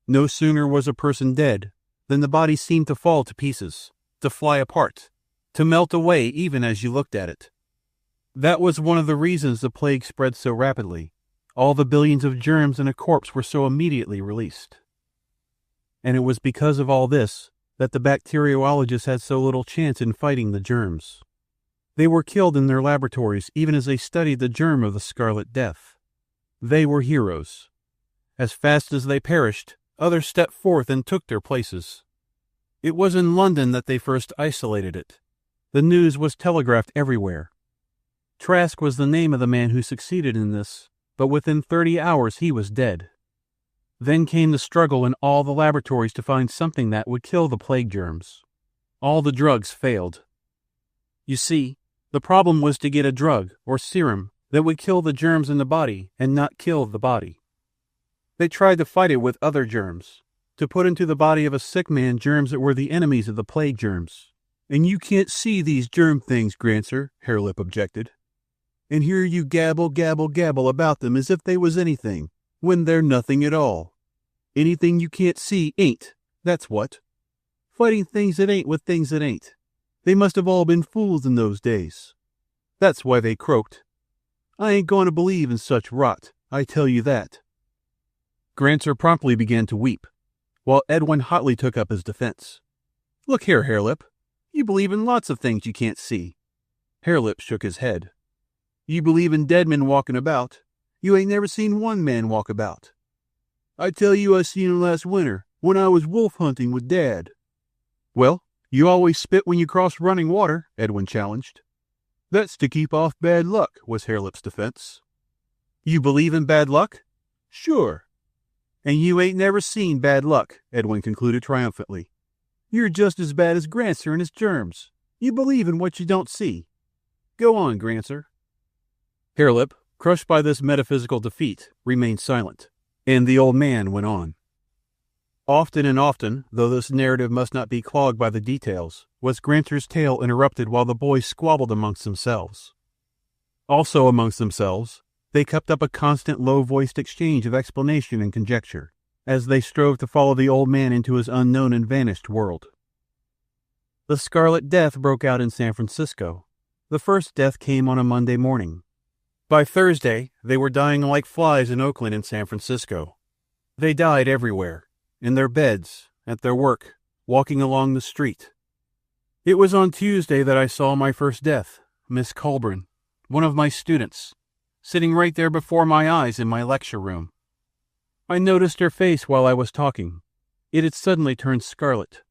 Speaker 1: No sooner was a person dead than the body seemed to fall to pieces, to fly apart, to melt away even as you looked at it. That was one of the reasons the plague spread so rapidly. All the billions of germs in a corpse were so immediately released. And it was because of all this that the bacteriologists had so little chance in fighting the germs. They were killed in their laboratories even as they studied the germ of the Scarlet Death. They were heroes. As fast as they perished, others stepped forth and took their places. It was in London that they first isolated it. The news was telegraphed everywhere. Trask was the name of the man who succeeded in this, but within 30 hours he was dead. Then came the struggle in all the laboratories to find something that would kill the plague germs. All the drugs failed. You see, the problem was to get a drug or serum that would kill the germs in the body and not kill the body. They tried to fight it with other germs, to put into the body of a sick man germs that were the enemies of the plague germs. "And you can't see these germ things, Granser," Harelip objected. "And here you gabble, gabble, gabble about them as if they was anything, when they're nothing at all. Anything you can't see ain't, that's what. Fighting things that ain't with things that ain't. They must have all been fools in those days. That's why they croaked. I ain't going to believe in such rot, I tell you that." Granser promptly began to weep, while Edwin hotly took up his defense. Look here, Hairlip. You believe in lots of things you can't see. Hairlip shook his head. You believe in dead men walking about. You ain't never seen one man walk about. I tell you I seen him last winter when I was wolf hunting with Dad. Well, you always spit when you cross running water, Edwin challenged. That's to keep off bad luck, was Hairlip's defense. You believe in bad luck? Sure. And you ain't never seen bad luck, Edwin concluded triumphantly. You're just as bad as Grancer and his germs. You believe in what you don't see. Go on, Grancer. Hairlip, crushed by this metaphysical defeat, remained silent, and the old man went on. Often and often, though this narrative must not be clogged by the details, was Grancer's tale interrupted while the boys squabbled amongst themselves. Also amongst themselves, they kept up a constant low-voiced exchange of explanation and conjecture, as they strove to follow the old man into his unknown and vanished world. The Scarlet Death broke out in San Francisco. The first death came on a Monday morning. By Thursday, they were dying like flies in Oakland and San Francisco. They died everywhere, in their beds, at their work, walking along the street. It was on Tuesday that I saw my first death, Miss Colburn, one of my students, sitting right there before my eyes in my lecture room. I noticed her face while I was talking. It had suddenly turned scarlet.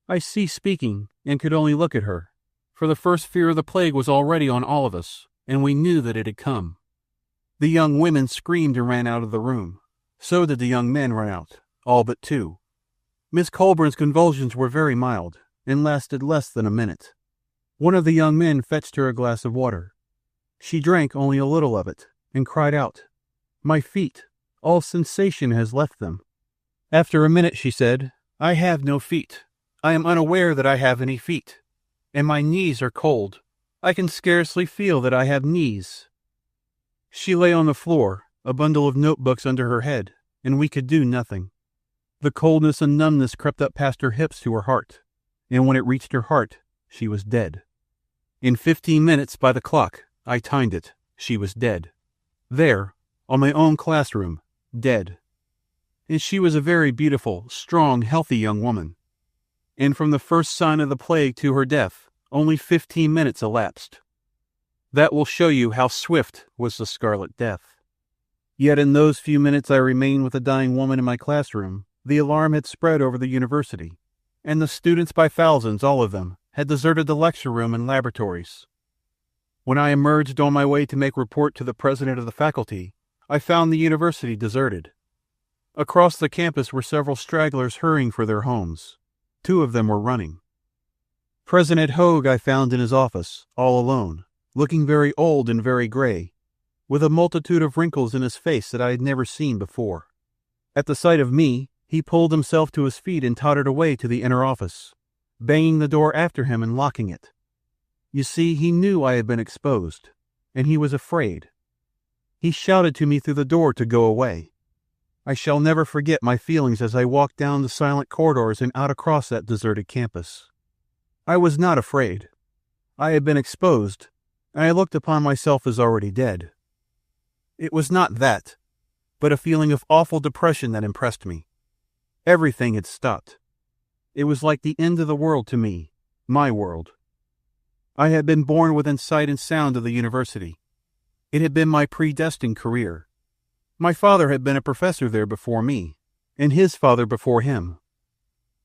Speaker 1: I ceased speaking and could only look at her, for the first fear of the plague was already on all of us, and we knew that it had come. The young women screamed and ran out of the room. So did the young men run out, all but two. Miss Colburn's convulsions were very mild, and lasted less than a minute. One of the young men fetched her a glass of water. She drank only a little of it, and cried out, My feet! All sensation has left them. After a minute she said, I have no feet. I am unaware that I have any feet. And my knees are cold. I can scarcely feel that I have knees. She lay on the floor, a bundle of notebooks under her head, and we could do nothing. The coldness and numbness crept up past her hips to her heart, and when it reached her heart, she was dead. In 15 minutes by the clock, I timed it, she was dead. There, on my own classroom, dead. And she was a very beautiful, strong, healthy young woman. And from the first sign of the plague to her death, only 15 minutes elapsed. That will show you how swift was the Scarlet Death. Yet in those few minutes I remained with the dying woman in my classroom, the alarm had spread over the university, and the students by thousands, all of them, had deserted the lecture room and laboratories. When I emerged on my way to make report to the president of the faculty, I found the university deserted. Across the campus were several stragglers hurrying for their homes. 2 of them were running. President Hoag I found in his office, all alone, looking very old and very gray, with a multitude of wrinkles in his face that I had never seen before. At the sight of me, he pulled himself to his feet and tottered away to the inner office, banging the door after him and locking it. You see, he knew I had been exposed, and he was afraid. He shouted to me through the door to go away. I shall never forget my feelings as I walked down the silent corridors and out across that deserted campus. I was not afraid. I had been exposed, and I looked upon myself as already dead. It was not that, but a feeling of awful depression that impressed me. Everything had stopped. It was like the end of the world to me, my world. I had been born within sight and sound of the university. It had been my predestined career. My father had been a professor there before me, and his father before him.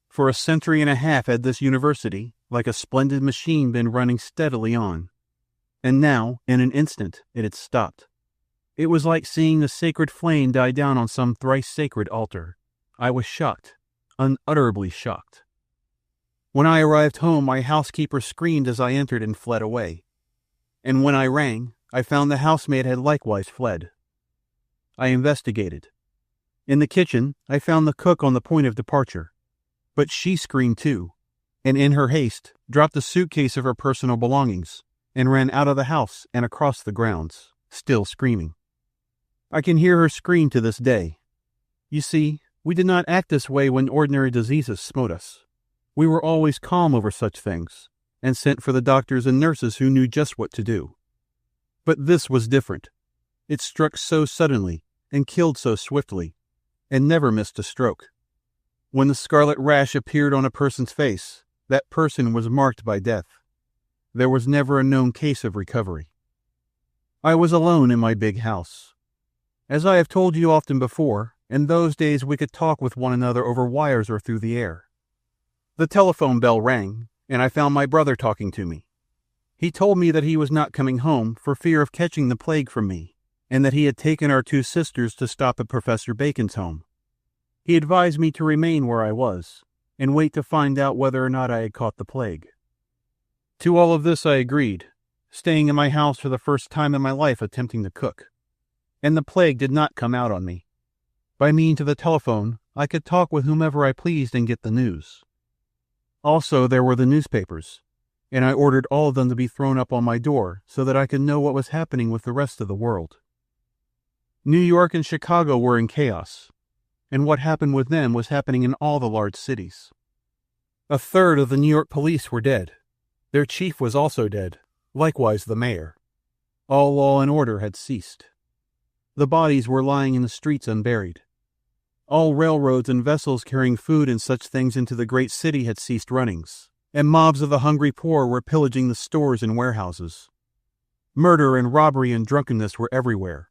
Speaker 1: For a century and a half had this university, like a splendid machine, been running steadily on. And now, in an instant, it had stopped. It was like seeing the sacred flame die down on some thrice sacred altar. I was shocked, unutterably shocked. When I arrived home, my housekeeper screamed as I entered and fled away. And when I rang, I found the housemaid had likewise fled. I investigated. In the kitchen, I found the cook on the point of departure. But she screamed too, and in her haste, dropped the suitcase of her personal belongings, and ran out of the house and across the grounds, still screaming. I can hear her scream to this day. You see, we did not act this way when ordinary diseases smote us. We were always calm over such things, and sent for the doctors and nurses who knew just what to do. But this was different. It struck so suddenly, and killed so swiftly, and never missed a stroke. When the scarlet rash appeared on a person's face, that person was marked by death. There was never a known case of recovery. I was alone in my big house. As I have told you often before, in those days we could talk with one another over wires or through the air. The telephone bell rang, and I found my brother talking to me. He told me that he was not coming home for fear of catching the plague from me, and that he had taken our 2 sisters to stop at Professor Bacon's home. He advised me to remain where I was, and wait to find out whether or not I had caught the plague. To all of this I agreed, staying in my house for the first time in my life attempting to cook. And the plague did not come out on me. By means of the telephone, I could talk with whomever I pleased and get the news. Also, there were the newspapers, and I ordered all of them to be thrown up on my door so that I could know what was happening with the rest of the world. New York and Chicago were in chaos, and what happened with them was happening in all the large cities. 1/3 of the New York police were dead. Their chief was also dead, likewise the mayor. All law and order had ceased. The bodies were lying in the streets unburied. All railroads and vessels carrying food and such things into the great city had ceased runnings, and mobs of the hungry poor were pillaging the stores and warehouses. Murder and robbery and drunkenness were everywhere.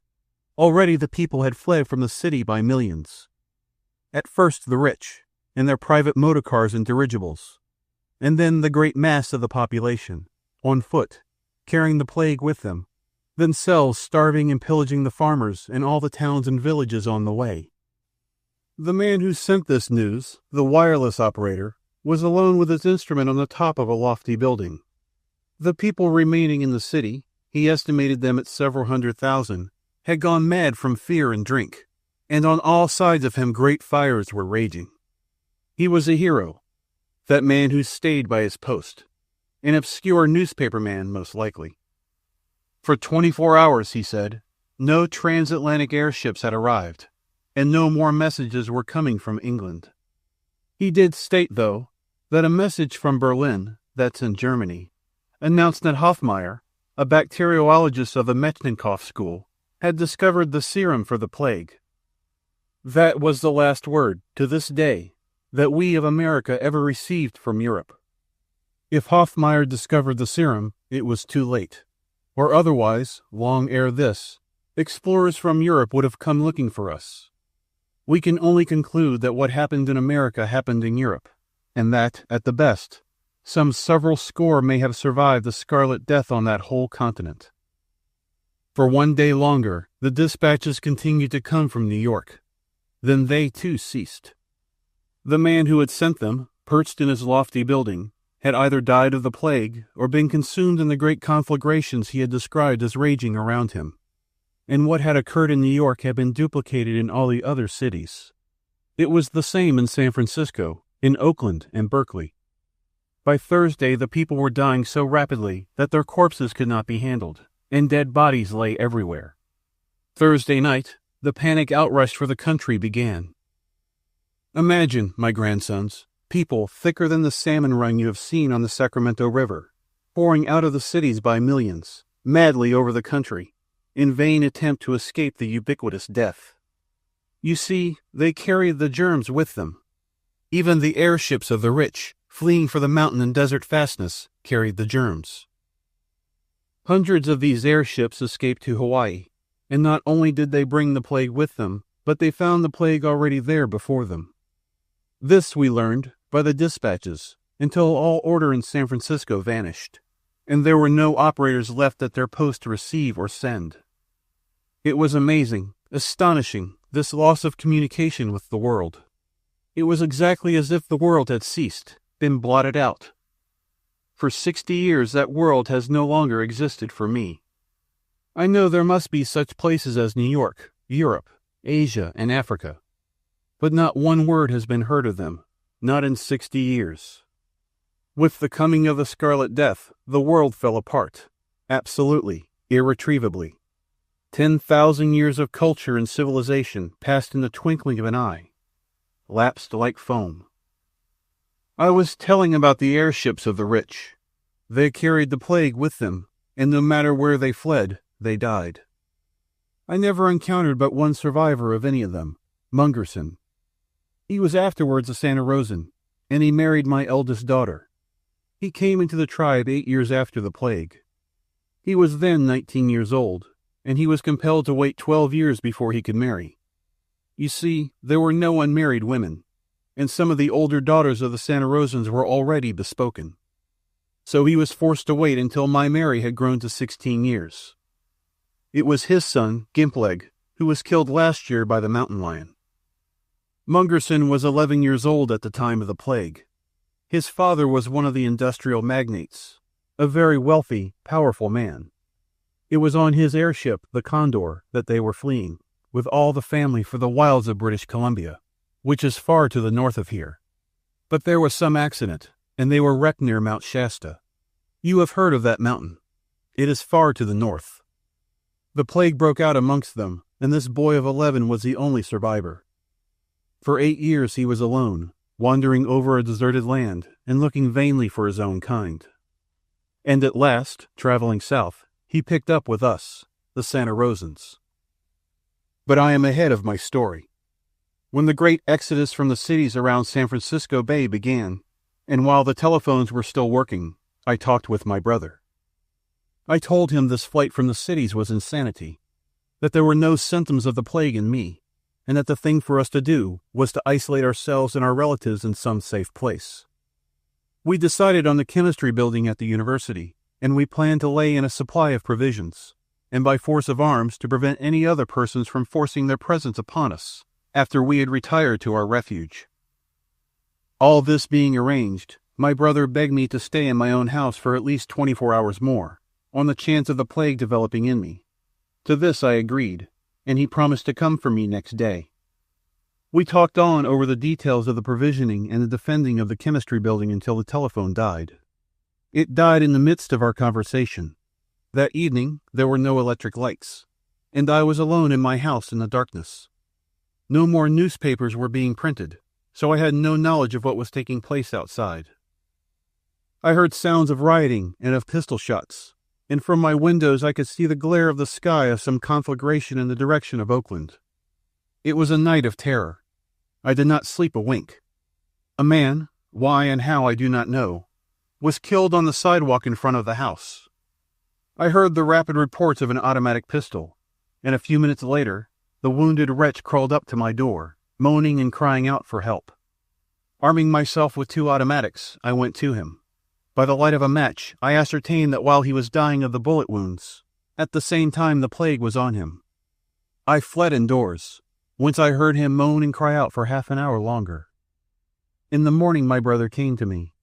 Speaker 1: Already the people had fled from the city by millions. At first the rich, in their private motor cars and dirigibles, and then the great mass of the population, on foot, carrying the plague with them, themselves starving and pillaging the farmers and all the towns and villages on the way. The man who sent this news, the wireless operator, was alone with his instrument on the top of a lofty building. The people remaining in the city, he estimated them at several 100,000, had gone mad from fear and drink, and on all sides of him great fires were raging. He was a hero, that man who stayed by his post, an obscure newspaper man most likely. For 24 hours, he said, no transatlantic airships had arrived, and no more messages were coming from England. He did state, though, that a message from Berlin, that's in Germany, announced that Hofmeier, a bacteriologist of the Metchnikoff School, had discovered the serum for the plague. That was the last word, to this day, that we of America ever received from Europe. If Hofmeier discovered the serum, it was too late. Or otherwise, long ere this, explorers from Europe would have come looking for us. We can only conclude that what happened in America happened in Europe, and that, at the best, some several score may have survived the Scarlet Death on that whole continent. For 1 day longer, the dispatches continued to come from New York. Then they, too, ceased. The man who had sent them, perched in his lofty building, had either died of the plague or been consumed in the great conflagrations he had described as raging around him. And what had occurred in New York had been duplicated in all the other cities. It was the same in San Francisco, in Oakland, and Berkeley. By Thursday the people were dying so rapidly that their corpses could not be handled, and dead bodies lay everywhere. Thursday night, the panic outrush for the country began. Imagine, my grandsons, people thicker than the salmon run you have seen on the Sacramento River, pouring out of the cities by millions, madly over the country, in vain attempt to escape the ubiquitous death. You see, they carried the germs with them. Even the airships of the rich, fleeing for the mountain and desert fastness, carried the germs. Hundreds of these airships escaped to Hawaii, and not only did they bring the plague with them, but they found the plague already there before them. This we learned by the dispatches until all order in San Francisco vanished, and there were no operators left at their post to receive or send. It was amazing, astonishing, this loss of communication with the world. It was exactly as if the world had ceased, been blotted out. For 60 years that world has no longer existed for me. I know there must be such places as New York, Europe, Asia, and Africa, but not one word has been heard of them, not in 60 years. With the coming of the Scarlet Death, the world fell apart, absolutely, irretrievably. 10,000 years of culture and civilization passed in the twinkling of an eye, lapsed like foam. I was telling about the airships of the rich. They carried the plague with them, and no matter where they fled, they died. I never encountered but one survivor of any of them, Mungerson. He was afterwards a Santa Rosan, and he married my eldest daughter, He came into the tribe 8 years after the plague. He was then 19 years old, and he was compelled to wait 12 years before he could marry. You see, there were no unmarried women, and some of the older daughters of the Santa Rosans were already bespoken. So he was forced to wait until my Mary had grown to 16 years. It was his son, Gimpleg, who was killed last year by the mountain lion. Mungerson was 11 years old at the time of the plague. His father was one of the industrial magnates, a very wealthy, powerful man. It was on his airship, the Condor, that they were fleeing, with all the family for the wilds of British Columbia, which is far to the north of here. But there was some accident, and they were wrecked near Mount Shasta. You have heard of that mountain. It is far to the north. The plague broke out amongst them, and this boy of 11 was the only survivor. For 8 years he was alone, wandering over a deserted land and looking vainly for his own kind. And at last, traveling south, he picked up with us, the Santa Rosans. But I am ahead of my story. When the great exodus from the cities around San Francisco Bay began, and while the telephones were still working, I talked with my brother. I told him this flight from the cities was insanity, that there were no symptoms of the plague in me, and that the thing for us to do was to isolate ourselves and our relatives in some safe place. We decided on the chemistry building at the university, and we planned to lay in a supply of provisions, and by force of arms to prevent any other persons from forcing their presence upon us, after we had retired to our refuge. All this being arranged, my brother begged me to stay in my own house for at least 24 hours more, on the chance of the plague developing in me. To this I agreed, and he promised to come for me next day. We talked on over the details of the provisioning and the defending of the chemistry building until the telephone died. It died in the midst of our conversation. That evening there were no electric lights, and I was alone in my house in the darkness. No more newspapers were being printed, so I had no knowledge of what was taking place outside. I heard sounds of rioting and of pistol shots, and from my windows I could see the glare of the sky of some conflagration in the direction of Oakland. It was a night of terror. I did not sleep a wink. A man, why and how I do not know, was killed on the sidewalk in front of the house. I heard the rapid reports of an automatic pistol, and a few minutes later, the wounded wretch crawled up to my door, moaning and crying out for help. Arming myself with 2 automatics, I went to him. By the light of a match, I ascertained that while he was dying of the bullet wounds, at the same time the plague was on him. I fled indoors, whence I heard him moan and cry out for half an hour longer. In the morning my brother came to me.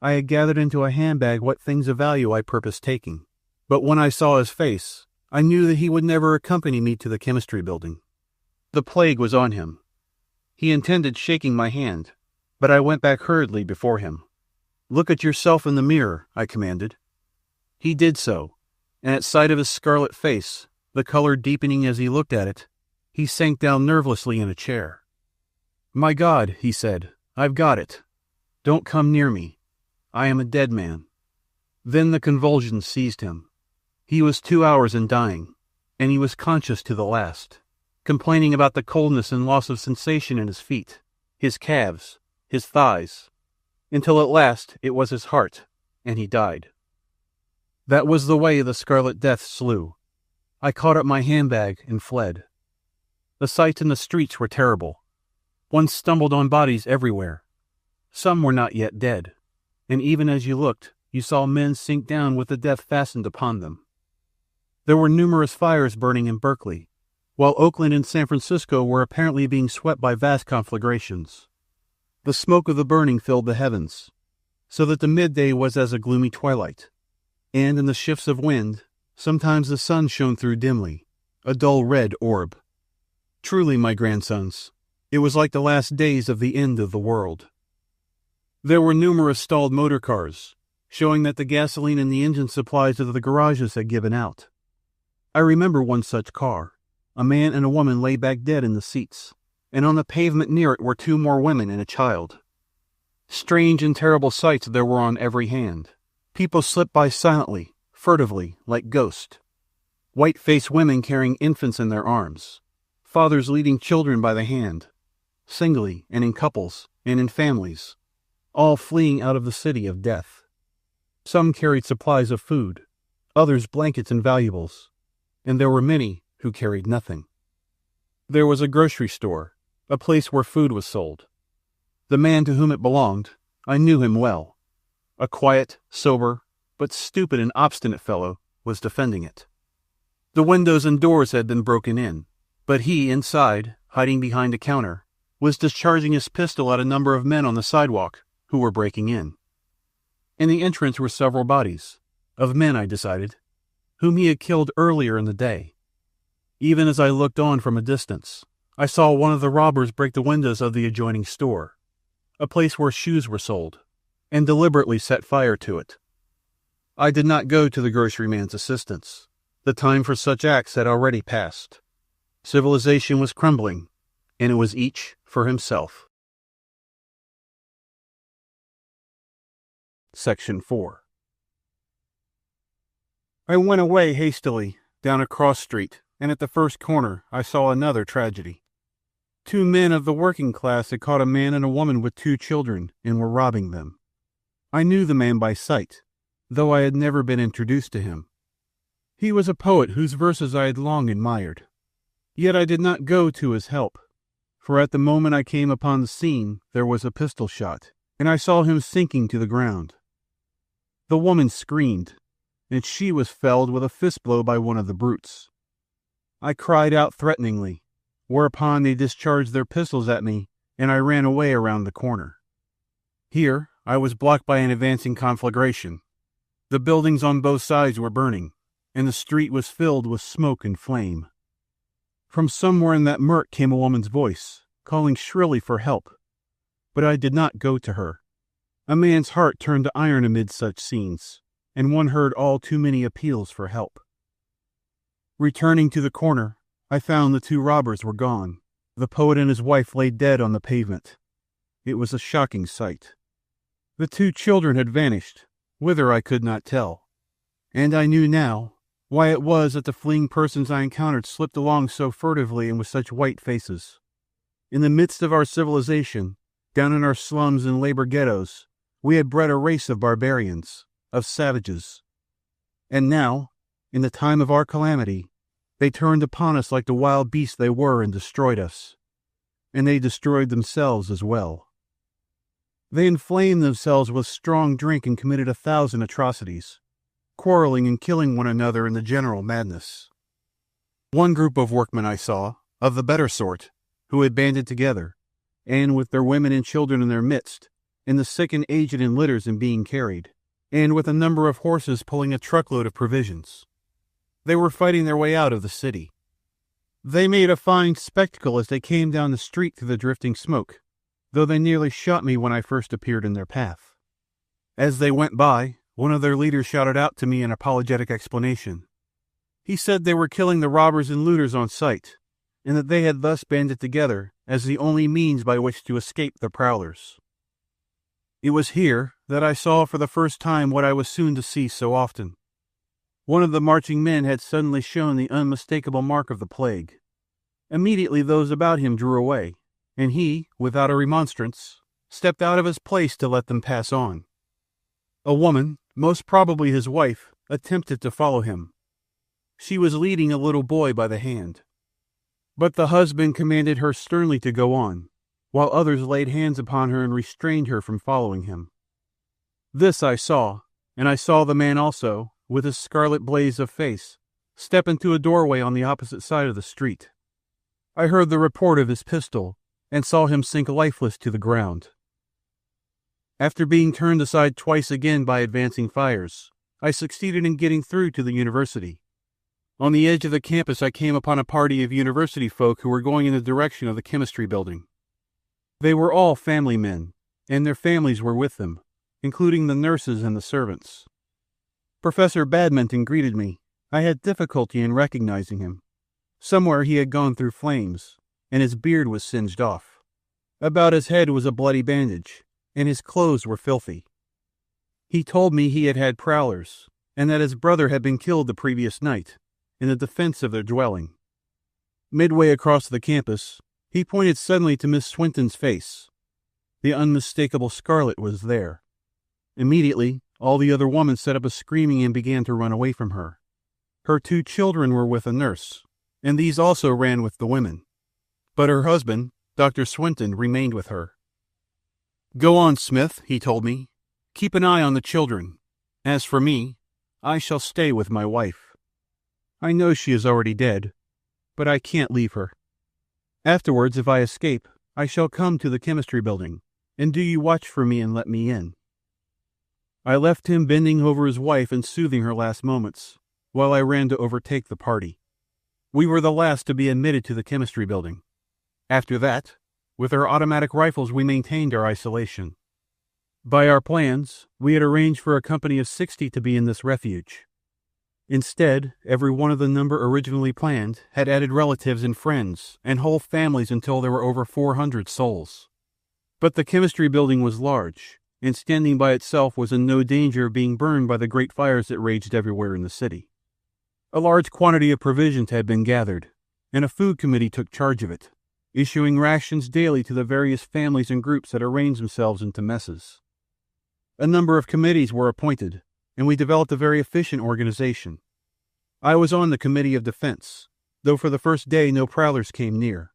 Speaker 1: I had gathered into a handbag what things of value I purposed taking, but when I saw his face, I knew that he would never accompany me to the chemistry building. The plague was on him. He intended shaking my hand, but I went back hurriedly before him. "Look at yourself in the mirror," I commanded. He did so, and at sight of his scarlet face, the color deepening as he looked at it, he sank down nervelessly in a chair. "My God," he said, "I've got it. Don't come near me. I am a dead man." Then the convulsions seized him. He was 2 hours in dying, and he was conscious to the last, complaining about the coldness and loss of sensation in his feet, his calves, his thighs, until at last it was his heart, and he died. That was the way the Scarlet Death slew. I caught up my handbag and fled. The sights in the streets were terrible. One stumbled on bodies everywhere. Some were not yet dead, and even as you looked, you saw men sink down with the death fastened upon them. There were numerous fires burning in Berkeley, while Oakland and San Francisco were apparently being swept by vast conflagrations. The smoke of the burning filled the heavens, so that the midday was as a gloomy twilight, and in the shifts of wind, sometimes the sun shone through dimly, a dull red orb. Truly, my grandsons, it was like the last days of the end of the world. There were numerous stalled motor cars, showing that the gasoline and the engine supplies of the garages had given out. I remember one such car. A man and a woman lay back dead in the seats, and on the pavement near it were 2 more women and a child. Strange and terrible sights there were on every hand. People slipped by silently, furtively, like ghosts. White-faced women carrying infants in their arms. Fathers leading children by the hand, singly and in couples and in families, all fleeing out of the city of death. Some carried supplies of food, others blankets and valuables, and there were many who carried nothing. There was a grocery store, a place where food was sold. The man to whom it belonged, I knew him well. A quiet, sober, but stupid and obstinate fellow was defending it. The windows and doors had been broken in, but he, inside, hiding behind a counter, was discharging his pistol at a number of men on the sidewalk who were breaking in. In the entrance were several bodies, of men, I decided, whom he had killed earlier in the day. Even as I looked on from a distance, I saw one of the robbers break the windows of the adjoining store, a place where shoes were sold, and deliberately set fire to it. I did not go to the grocery man's assistance. The time for such acts had already passed. Civilization was crumbling, and it was each for himself. Section 4. I went away hastily, down a cross street, and at the first corner I saw another tragedy. 2 men of the working class had caught a man and a woman with 2 children and were robbing them. I knew the man by sight, though I had never been introduced to him. He was a poet whose verses I had long admired. Yet I did not go to his help, for at the moment I came upon the scene there was a pistol shot, and I saw him sinking to the ground. The woman screamed, and she was felled with a fist blow by one of the brutes. I cried out threateningly, whereupon they discharged their pistols at me, and I ran away around the corner. Here I was blocked by an advancing conflagration. The buildings on both sides were burning, and the street was filled with smoke and flame. From somewhere in that murk came a woman's voice, calling shrilly for help, but I did not go to her. A man's heart turned to iron amid such scenes, and one heard all too many appeals for help. Returning to the corner, I found the 2 robbers were gone. The poet and his wife lay dead on the pavement. It was a shocking sight. The 2 children had vanished, whither I could not tell, and I knew now why it was that the fleeing persons I encountered slipped along so furtively and with such white faces. In the midst of our civilization, down in our slums and labor ghettos, we had bred a race of barbarians, of savages. And now, in the time of our calamity, they turned upon us like the wild beasts they were and destroyed us. And they destroyed themselves as well. They inflamed themselves with strong drink and committed 1,000 atrocities, quarreling and killing one another in the general madness. One group of workmen I saw, of the better sort, who had banded together, and with their women and children in their midst, and the sick and aged in litters and being carried, and with a number of horses pulling a truckload of provisions. They were fighting their way out of the city. They made a fine spectacle as they came down the street through the drifting smoke, though they nearly shot me when I first appeared in their path. As they went by, one of their leaders shouted out to me an apologetic explanation. He said they were killing the robbers and looters on sight, and that they had thus banded together as the only means by which to escape the prowlers. It was here that I saw for the first time what I was soon to see so often. One of the marching men had suddenly shown the unmistakable mark of the plague. Immediately those about him drew away, and he, without a remonstrance, stepped out of his place to let them pass on. A woman, most probably his wife, attempted to follow him. She was leading a little boy by the hand. But the husband commanded her sternly to go on, while others laid hands upon her and restrained her from following him. This I saw, and I saw the man also, with his scarlet blaze of face, step into a doorway on the opposite side of the street. I heard the report of his pistol, and saw him sink lifeless to the ground. After being turned aside twice again by advancing fires, I succeeded in getting through to the university. On the edge of the campus I came upon a party of university folk who were going in the direction of the chemistry building. They were all family men, and their families were with them, including the nurses and the servants. Professor Badminton greeted me. I had difficulty in recognizing him. Somewhere he had gone through flames, and his beard was singed off. About his head was a bloody bandage, and his clothes were filthy. He told me he had had prowlers, and that his brother had been killed the previous night, in the defense of their dwelling. Midway across the campus, he pointed suddenly to Miss Swinton's face. The unmistakable Scarlet was there. Immediately, all the other women set up a screaming and began to run away from her. Her 2 children were with a nurse, and these also ran with the women. But her husband, Dr. Swinton, remained with her. "Go on, Smith," he told me. "Keep an eye on the children. As for me, I shall stay with my wife. I know she is already dead, but I can't leave her. Afterwards, if I escape, I shall come to the chemistry building, and do you watch for me and let me in." I left him bending over his wife and soothing her last moments, while I ran to overtake the party. We were the last to be admitted to the chemistry building. After that, with our automatic rifles, we maintained our isolation. By our plans, we had arranged for a company of 60 to be in this refuge. Instead, every one of the number originally planned had added relatives and friends and whole families until there were over 400 souls. But the chemistry building was large, and standing by itself was in no danger of being burned by the great fires that raged everywhere in the city. A large quantity of provisions had been gathered, and a food committee took charge of it, issuing rations daily to the various families and groups that arranged themselves into messes. A number of committees were appointed, and we developed a very efficient organization. I was on the Committee of Defense, though for the first day no prowlers came near.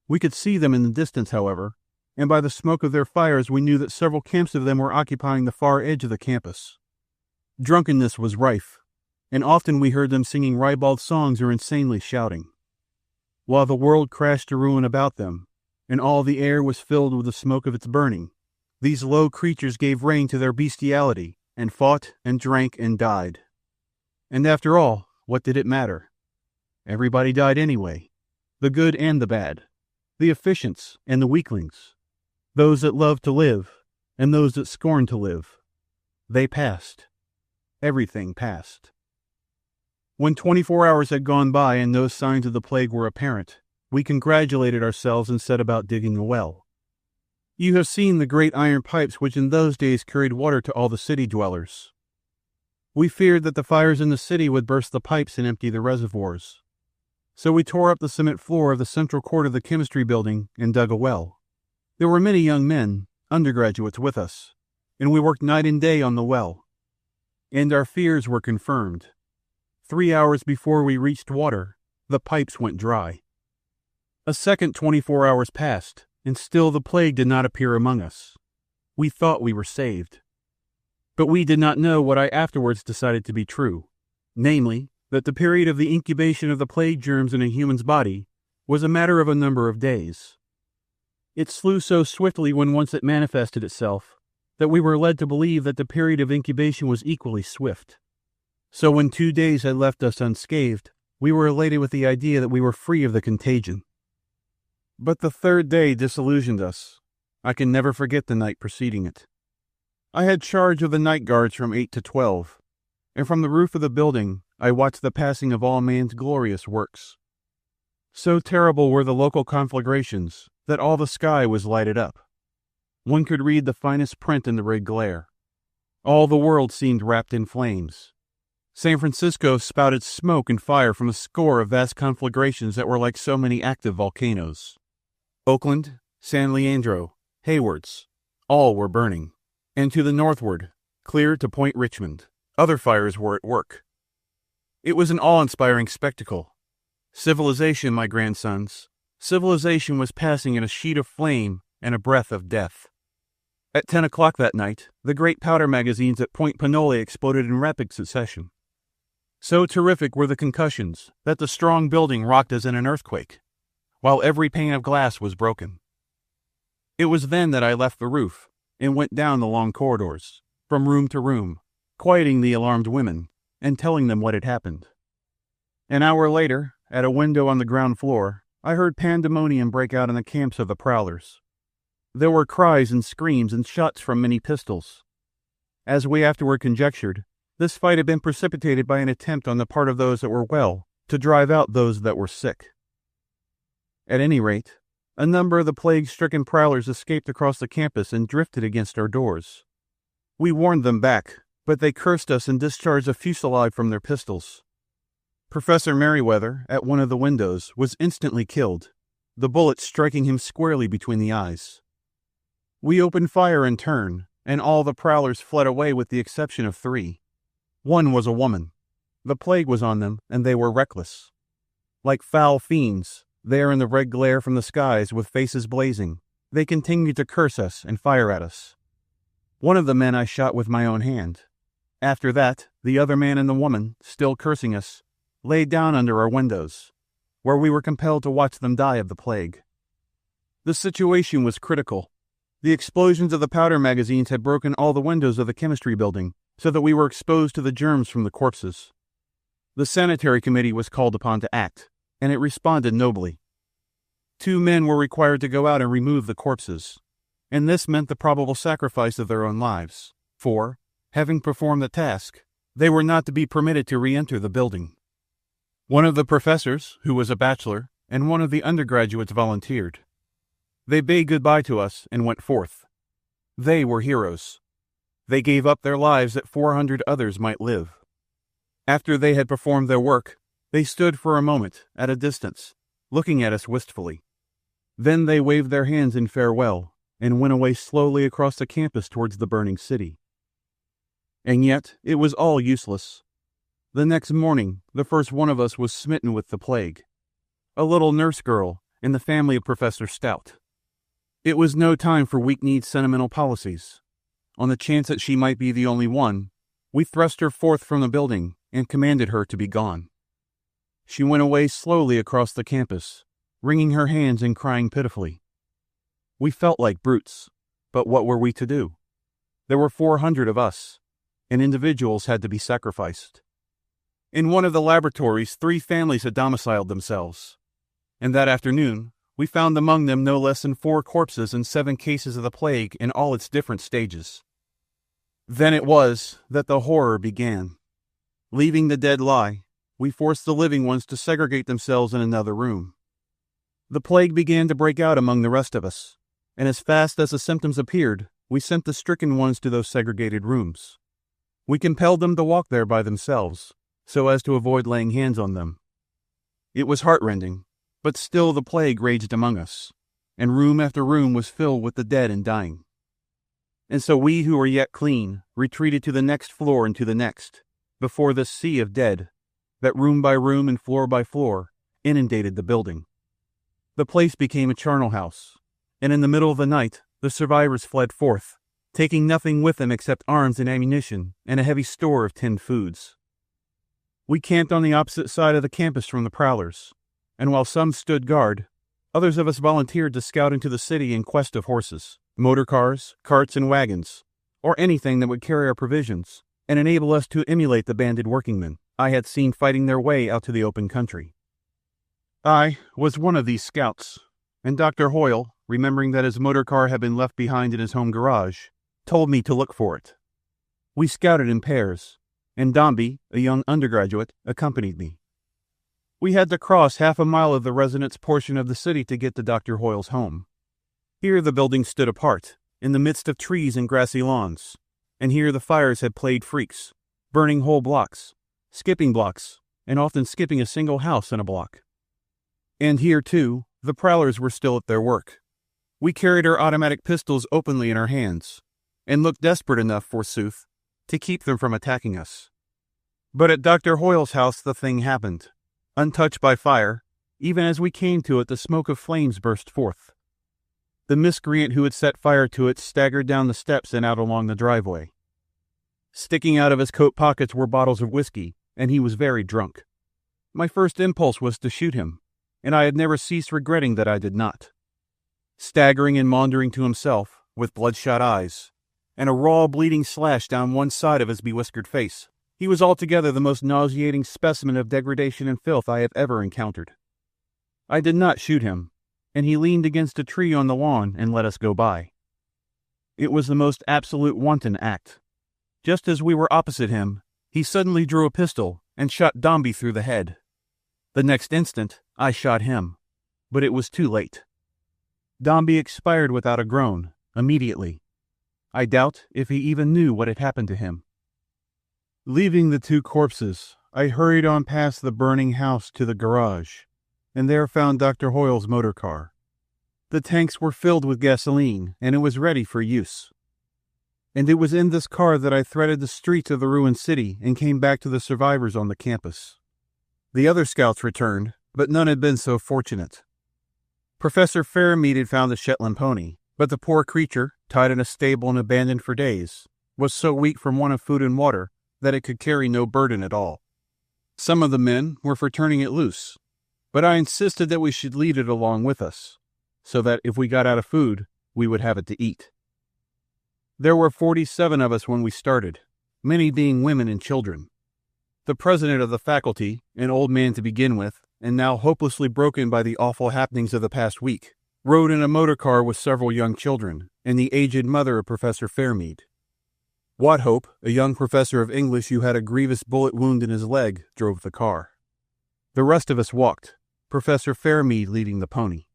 Speaker 1: We could see them in the distance, however, and by the smoke of their fires we knew that several camps of them were occupying the far edge of the campus. Drunkenness was rife, and often we heard them singing ribald songs or insanely shouting. While the world crashed to ruin about them, and all the air was filled with the smoke of its burning, these low creatures gave rein to their bestiality, and fought and drank and died. And after all, what did it matter? Everybody died anyway, the good and the bad, the efficients and the weaklings, those that loved to live and those that scorned to live. They passed. Everything passed. When 24 hours had gone by and no signs of the plague were apparent, we congratulated ourselves and set about digging a well. You have seen the great iron pipes which in those days carried water to all the city dwellers. We feared that the fires in the city would burst the pipes and empty the reservoirs. So we tore up the cement floor of the central court of the chemistry building and dug a well. There were many young men, undergraduates, with us, and we worked night and day on the well. And our fears were confirmed. 3 hours before we reached water, the pipes went dry. A second 24 hours passed, and still the plague did not appear among us. We thought we were saved. But we did not know what I afterwards decided to be true, namely, that the period of the incubation of the plague germs in a human's body was a matter of a number of days. It slew so swiftly when once it manifested itself, that we were led to believe that the period of incubation was equally swift. So when 2 days had left us unscathed, we were elated with the idea that we were free of the contagion. But the 3rd day disillusioned us. I can never forget the night preceding it. I had charge of the night guards from 8 to 12, and from the roof of the building I watched the passing of all man's glorious works. So terrible were the local conflagrations that all the sky was lighted up. One could read the finest print in the red glare. All the world seemed wrapped in flames. San Francisco spouted smoke and fire from a score of vast conflagrations that were like so many active volcanoes. Oakland, San Leandro, Haywards, all were burning. And to the northward, clear to Point Richmond, other fires were at work. It was an awe-inspiring spectacle. Civilization, my grandsons, civilization was passing in a sheet of flame and a breath of death. At 10 o'clock that night, the great powder magazines at Point Pinole exploded in rapid succession. So terrific were the concussions that the strong building rocked as in an earthquake, while every pane of glass was broken. It was then that I left the roof and went down the long corridors, from room to room, quieting the alarmed women and telling them what had happened. An hour later, at a window on the ground floor, I heard pandemonium break out in the camps of the prowlers. There were cries and screams and shots from many pistols. As we afterward conjectured, this fight had been precipitated by an attempt on the part of those that were well to drive out those that were sick. At any rate, a number of the plague-stricken prowlers escaped across the campus and drifted against our doors. We warned them back, but they cursed us and discharged a fusillade from their pistols. Professor Merriweather, at one of the windows, was instantly killed, the bullet striking him squarely between the eyes. We opened fire in turn, and all the prowlers fled away with the exception of 3. One was a woman. The plague was on them, and they were reckless. Like foul fiends, there in the red glare from the skies with faces blazing, they continued to curse us and fire at us. One of the men I shot with my own hand. After that, the other man and the woman, still cursing us, lay down under our windows, where we were compelled to watch them die of the plague. The situation was critical. The explosions of the powder magazines had broken all the windows of the chemistry building, so that we were exposed to the germs from the corpses. The sanitary committee was called upon to act, and it responded nobly. 2 men were required to go out and remove the corpses, and this meant the probable sacrifice of their own lives, for, having performed the task, they were not to be permitted to re-enter the building. One of the professors, who was a bachelor, and one of the undergraduates volunteered. They bade goodbye to us and went forth. They were heroes. They gave up their lives that 400 others might live. After they had performed their work, they stood for a moment, at a distance, looking at us wistfully. Then they waved their hands in farewell, and went away slowly across the campus towards the burning city. And yet, it was all useless. The next morning, the first one of us was smitten with the plague. A little nurse girl, in the family of Professor Stout. It was no time for weak-kneed sentimental policies. On the chance that she might be the only one, we thrust her forth from the building and commanded her to be gone. She went away slowly across the campus, wringing her hands and crying pitifully. We felt like brutes, but what were we to do? There were 400 of us, and individuals had to be sacrificed. In one of the laboratories, 3 families had domiciled themselves, and that afternoon we found among them no less than 4 corpses and 7 cases of the plague in all its different stages. Then it was that the horror began. Leaving the dead lie, we forced the living ones to segregate themselves in another room. The plague began to break out among the rest of us, and as fast as the symptoms appeared, we sent the stricken ones to those segregated rooms. We compelled them to walk there by themselves, so as to avoid laying hands on them. It was heartrending, but still the plague raged among us, and room after room was filled with the dead and dying. And so we who were yet clean retreated to the next floor and to the next, before this sea of dead, that room by room and floor by floor inundated the building. The place became a charnel house, and in the middle of the night the survivors fled forth, taking nothing with them except arms and ammunition and a heavy store of tinned foods. We camped on the opposite side of the campus from the prowlers, and while some stood guard, others of us volunteered to scout into the city in quest of horses, motor cars, carts, and wagons, or anything that would carry our provisions and enable us to emulate the banded workingmen I had seen fighting their way out to the open country. I was one of these scouts, and Dr. Hoyle, remembering that his motor car had been left behind in his home garage, told me to look for it. We scouted in pairs, and Dombey, a young undergraduate, accompanied me. We had to cross half a mile of the residence portion of the city to get to Dr. Hoyle's home. Here the building stood apart, in the midst of trees and grassy lawns, and here the fires had played freaks, burning whole blocks, skipping blocks, and often skipping a single house in a block. And here, too, the prowlers were still at their work. We carried our automatic pistols openly in our hands, and looked desperate enough, forsooth, to keep them from attacking us. But at Dr. Hoyle's house the thing happened. Untouched by fire, even as we came to it the smoke of flames burst forth. The miscreant who had set fire to it staggered down the steps and out along the driveway. Sticking out of his coat pockets were bottles of whiskey, and he was very drunk. My first impulse was to shoot him, and I had never ceased regretting that I did not. Staggering and maundering to himself, with bloodshot eyes, and a raw bleeding slash down one side of his bewhiskered face, he was altogether the most nauseating specimen of degradation and filth I have ever encountered. I did not shoot him, and he leaned against a tree on the lawn and let us go by. It was the most absolute wanton act. Just as we were opposite him, he suddenly drew a pistol and shot Dombey through the head. The next instant, I shot him, but it was too late. Dombey expired without a groan, immediately. I doubt if he even knew what had happened to him. Leaving the 2 corpses, I hurried on past the burning house to the garage, and there found Dr. Hoyle's motor car. The tanks were filled with gasoline, and it was ready for use. And it was in this car that I threaded the streets of the ruined city and came back to the survivors on the campus. The other scouts returned, but none had been so fortunate. Professor Fairmead had found the Shetland pony, but the poor creature, tied in a stable and abandoned for days, was so weak from want of food and water that it could carry no burden at all. Some of the men were for turning it loose, but I insisted that we should lead it along with us, so that if we got out of food, we would have it to eat. There were 47 of us when we started, many being women and children. The president of the faculty, an old man to begin with, and now hopelessly broken by the awful happenings of the past week, rode in a motor car with several young children, and the aged mother of Professor Fairmead. Wathope, a young professor of English who had a grievous bullet wound in his leg, drove the car. The rest of us walked, Professor Fairmead leading the pony.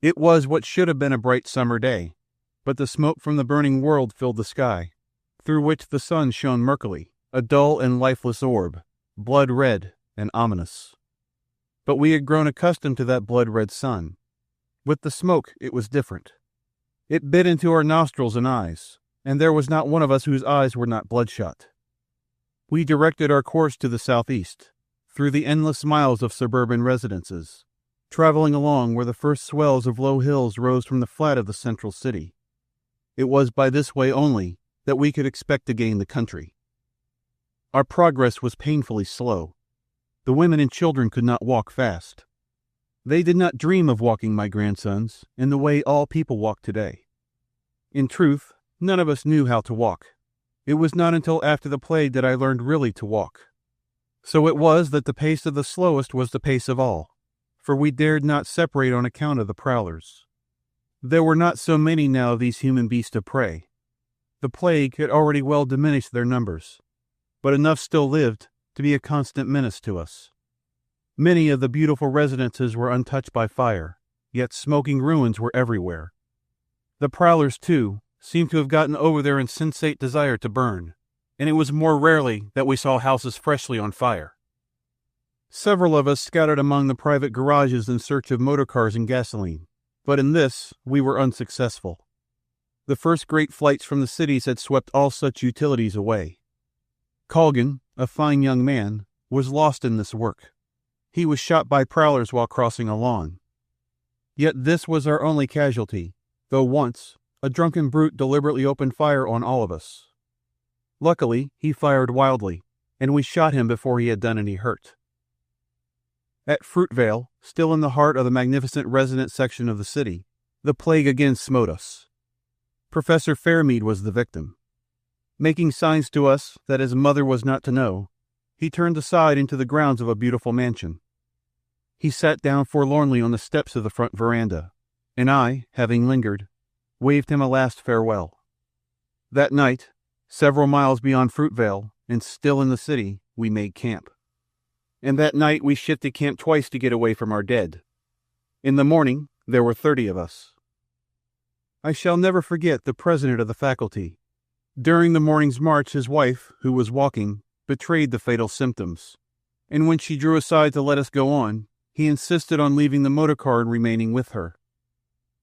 Speaker 1: It was what should have been a bright summer day, but the smoke from the burning world filled the sky, through which the sun shone murkily, a dull and lifeless orb, blood-red and ominous. But we had grown accustomed to that blood-red sun. With the smoke it was different. It bit into our nostrils and eyes, and there was not one of us whose eyes were not bloodshot. We directed our course to the southeast, through the endless miles of suburban residences, traveling along where the first swells of low hills rose from the flat of the central city. It was by this way only that we could expect to gain the country. Our progress was painfully slow. The women and children could not walk fast. They did not dream of walking, my grandsons, in the way all people walk today. In truth, none of us knew how to walk. It was not until after the plague that I learned really to walk. So it was that the pace of the slowest was the pace of all, for we dared not separate on account of the prowlers. There were not so many now of these human beasts of prey. The plague had already well diminished their numbers, but enough still lived to be a constant menace to us. Many of the beautiful residences were untouched by fire, yet smoking ruins were everywhere. The prowlers, too, seemed to have gotten over their insensate desire to burn, and it was more rarely that we saw houses freshly on fire. Several of us scattered among the private garages in search of motor cars and gasoline, but in this we were unsuccessful. The first great flights from the cities had swept all such utilities away. Colgan, a fine young man, was lost in this work. He was shot by prowlers while crossing a lawn. Yet this was our only casualty, though once a drunken brute deliberately opened fire on all of us. Luckily, he fired wildly, and we shot him before he had done any hurt. At Fruitvale, still in the heart of the magnificent residence section of the city, the plague again smote us. Professor Fairmead was the victim. Making signs to us that his mother was not to know, he turned aside into the grounds of a beautiful mansion. He sat down forlornly on the steps of the front veranda, and I, having lingered, waved him a last farewell. That night, several miles beyond Fruitvale, and still in the city, we made camp. And that night we shifted camp twice to get away from our dead. In the morning, there were 30 of us. I shall never forget the president of the faculty. During the morning's march, his wife, who was walking, betrayed the fatal symptoms, and when she drew aside to let us go on, he insisted on leaving the motor car and remaining with her.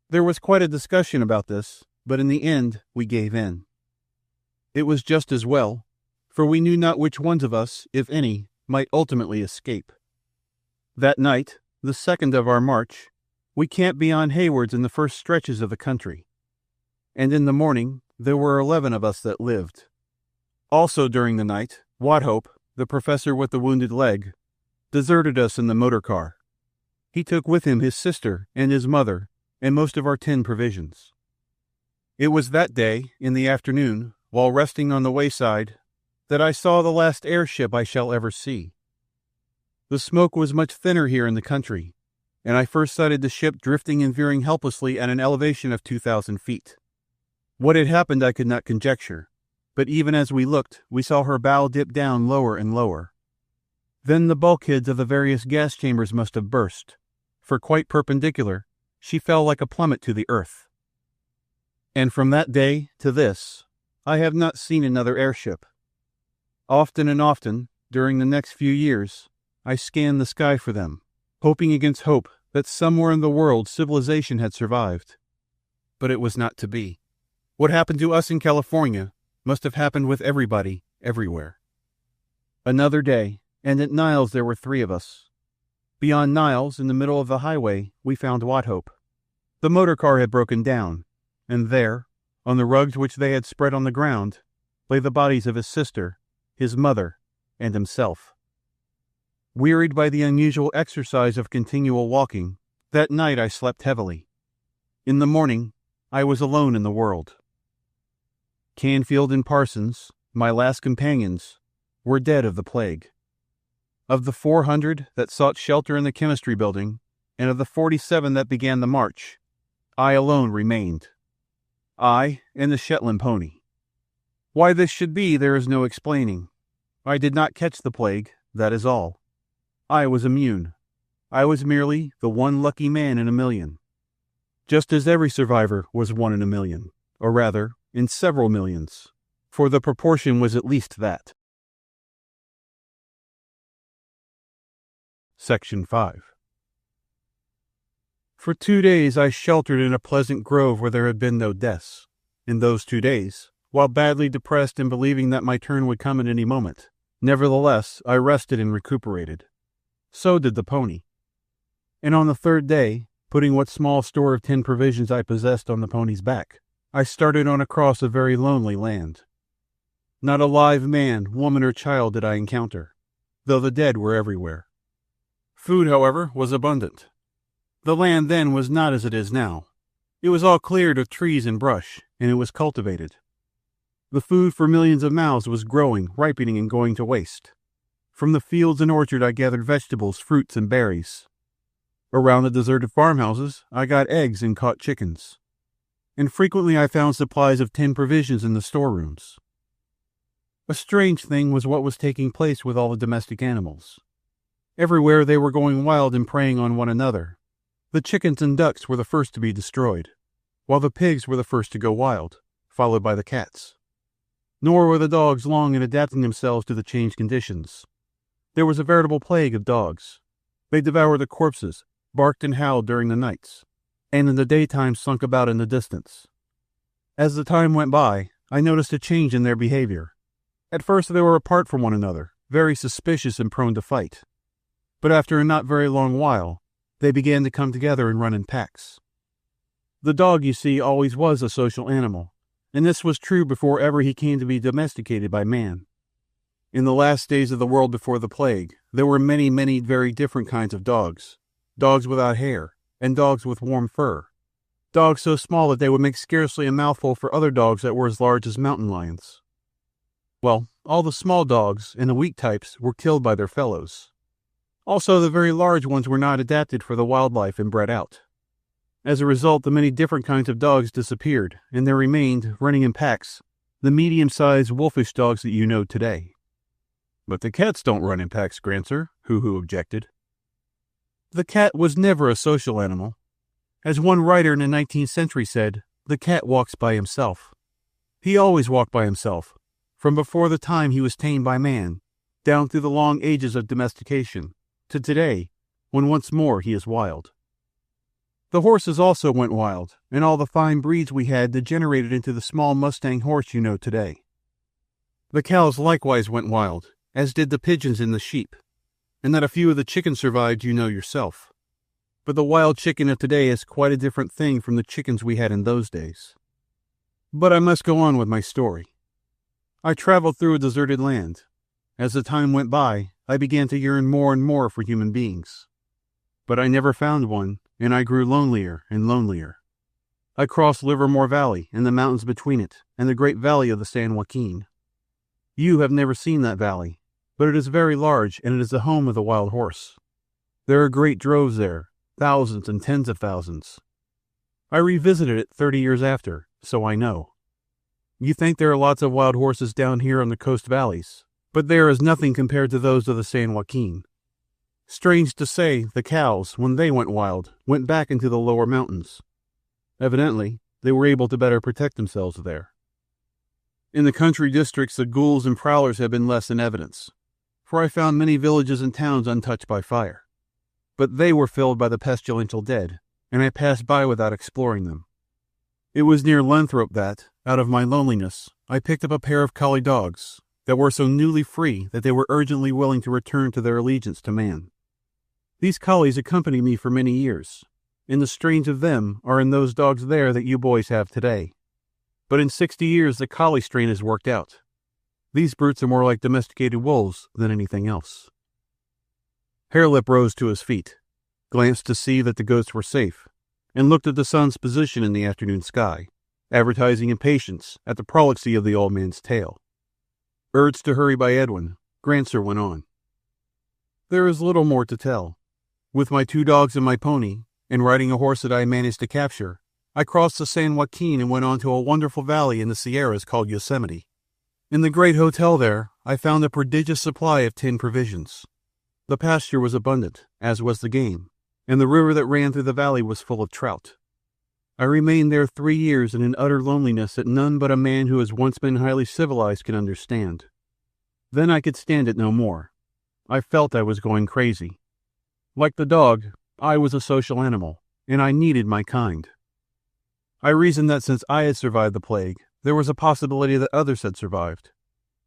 Speaker 1: There was quite a discussion about this, but in the end we gave in. It was just as well, for we knew not which ones of us, if any, might ultimately escape. That night, the second of our march, we camped beyond Hayward's in the first stretches of the country. And in the morning, there were 11 of us that lived. Also during the night, Wathope, the professor with the wounded leg, deserted us in the motor car. He took with him his sister and his mother and most of our 10 provisions. It was that day, in the afternoon, while resting on the wayside, that I saw the last airship I shall ever see. The smoke was much thinner here in the country, and I first sighted the ship drifting and veering helplessly at an elevation of 2,000 feet. What had happened I could not conjecture, but even as we looked, we saw her bow dip down lower and lower. Then the bulkheads of the various gas chambers must have burst, for quite perpendicular, she fell like a plummet to the earth. And from that day to this, I have not seen another airship. Often and often, during the next few years, I scanned the sky for them, hoping against hope that somewhere in the world civilization had survived. But it was not to be. What happened to us in California must have happened with everybody, everywhere. Another day, and at Niles there were 3 of us. Beyond Niles, in the middle of the highway, we found Wathope. The motor car had broken down, and there, on the rugs which they had spread on the ground, lay the bodies of his sister, his mother, and himself. Wearied by the unusual exercise of continual walking, that night I slept heavily. In the morning, I was alone in the world. Canfield and Parsons, my last companions, were dead of the plague. Of the 400 that sought shelter in the chemistry building, and of the 47 that began the march, I alone remained. I and the Shetland pony. Why this should be there is no explaining. I did not catch the plague, that is all. I was immune. I was merely the one lucky man in a million. Just as every survivor was 1 in a million, or rather, in several millions, for the proportion was at least that. Section 5. For 2 days I sheltered in a pleasant grove where there had been no deaths. In those 2 days, while badly depressed and believing that my turn would come at any moment, nevertheless I rested and recuperated. So did the pony. And on the 3rd day, putting what small store of tinned provisions I possessed on the pony's back, I started on across a very lonely land. Not a live man, woman, or child did I encounter, though the dead were everywhere. Food, however, was abundant. The land then was not as it is now. It was all cleared of trees and brush, and it was cultivated. The food for millions of mouths was growing, ripening, and going to waste. From the fields and orchard I gathered vegetables, fruits, and berries. Around the deserted farmhouses I got eggs and caught chickens. And frequently I found supplies of tinned provisions in the storerooms. A strange thing was what was taking place with all the domestic animals. Everywhere they were going wild and preying on one another. The chickens and ducks were the first to be destroyed, while the pigs were the first to go wild, followed by the cats. Nor were the dogs long in adapting themselves to the changed conditions. There was a veritable plague of dogs. They devoured the corpses, barked and howled during the nights, and in the daytime slunk about in the distance. As the time went by, I noticed a change in their behavior. At first they were apart from one another, very suspicious and prone to fight. But after a not very long while, they began to come together and run in packs. The dog, you see, always was a social animal, and this was true before ever he came to be domesticated by man. In the last days of the world before the plague, there were many, many very different kinds of dogs. Dogs without hair, and dogs with warm fur. Dogs so small that they would make scarcely a mouthful for other dogs that were as large as mountain lions. Well, all the small dogs and the weak types were killed by their fellows. Also, the very large ones were not adapted for the wildlife and bred out. As a result, the many different kinds of dogs disappeared, and there remained, running in packs, the medium-sized wolfish dogs that you know today. But the cats don't run in packs, Grancer, Hoo-Hoo objected. The cat was never a social animal. As one writer in the 19th century said, the cat walks by himself. He always walked by himself, from before the time he was tamed by man, down through the long ages of domestication, to today, when once more he is wild. The horses also went wild, and all the fine breeds we had degenerated into the small Mustang horse you know today. The cows likewise went wild, as did the pigeons and the sheep, and that a few of the chickens survived you know yourself. But the wild chicken of today is quite a different thing from the chickens we had in those days. But I must go on with my story. I traveled through a deserted land. As the time went by, I began to yearn more and more for human beings. But I never found one, and I grew lonelier and lonelier. I crossed Livermore Valley and the mountains between it, and the great valley of the San Joaquin. You have never seen that valley, but it is very large, and it is the home of the wild horse. There are great droves there, thousands and tens of thousands. I revisited it 30 years after, so I know. You think there are lots of wild horses down here on the coast valleys, but there is nothing compared to those of the San Joaquin. Strange to say, the cows, when they went wild, went back into the lower mountains. Evidently, they were able to better protect themselves there. In the country districts, the ghouls and prowlers have been less in evidence, for I found many villages and towns untouched by fire. But they were filled by the pestilential dead, and I passed by without exploring them. It was near Lenthrop that, Out of my loneliness, I picked up a pair of collie dogs that were so newly free that they were urgently willing to return to their allegiance to man. These collies accompanied me for many years, and the strange of them are in those dogs there that you boys have today. But in 60 years the collie strain has worked out. These brutes are more like domesticated wolves than anything else. Harelip rose to his feet, glanced to see that the goats were safe, and looked at the sun's position in the afternoon sky, advertising impatience at the prolixity of the old man's tale. Urged to hurry by Edwin, Grancer went on. There is little more to tell. With my 2 dogs and my pony, and riding a horse that I managed to capture, I crossed the San Joaquin and went on to a wonderful valley in the Sierras called Yosemite. In the great hotel there, I found a prodigious supply of tinned provisions. The pasture was abundant, as was the game, and the river that ran through the valley was full of trout. I remained there 3 years in an utter loneliness that none but a man who has once been highly civilized can understand. Then I could stand it no more. I felt I was going crazy. Like the dog, I was a social animal, and I needed my kind. I reasoned that since I had survived the plague, there was a possibility that others had survived.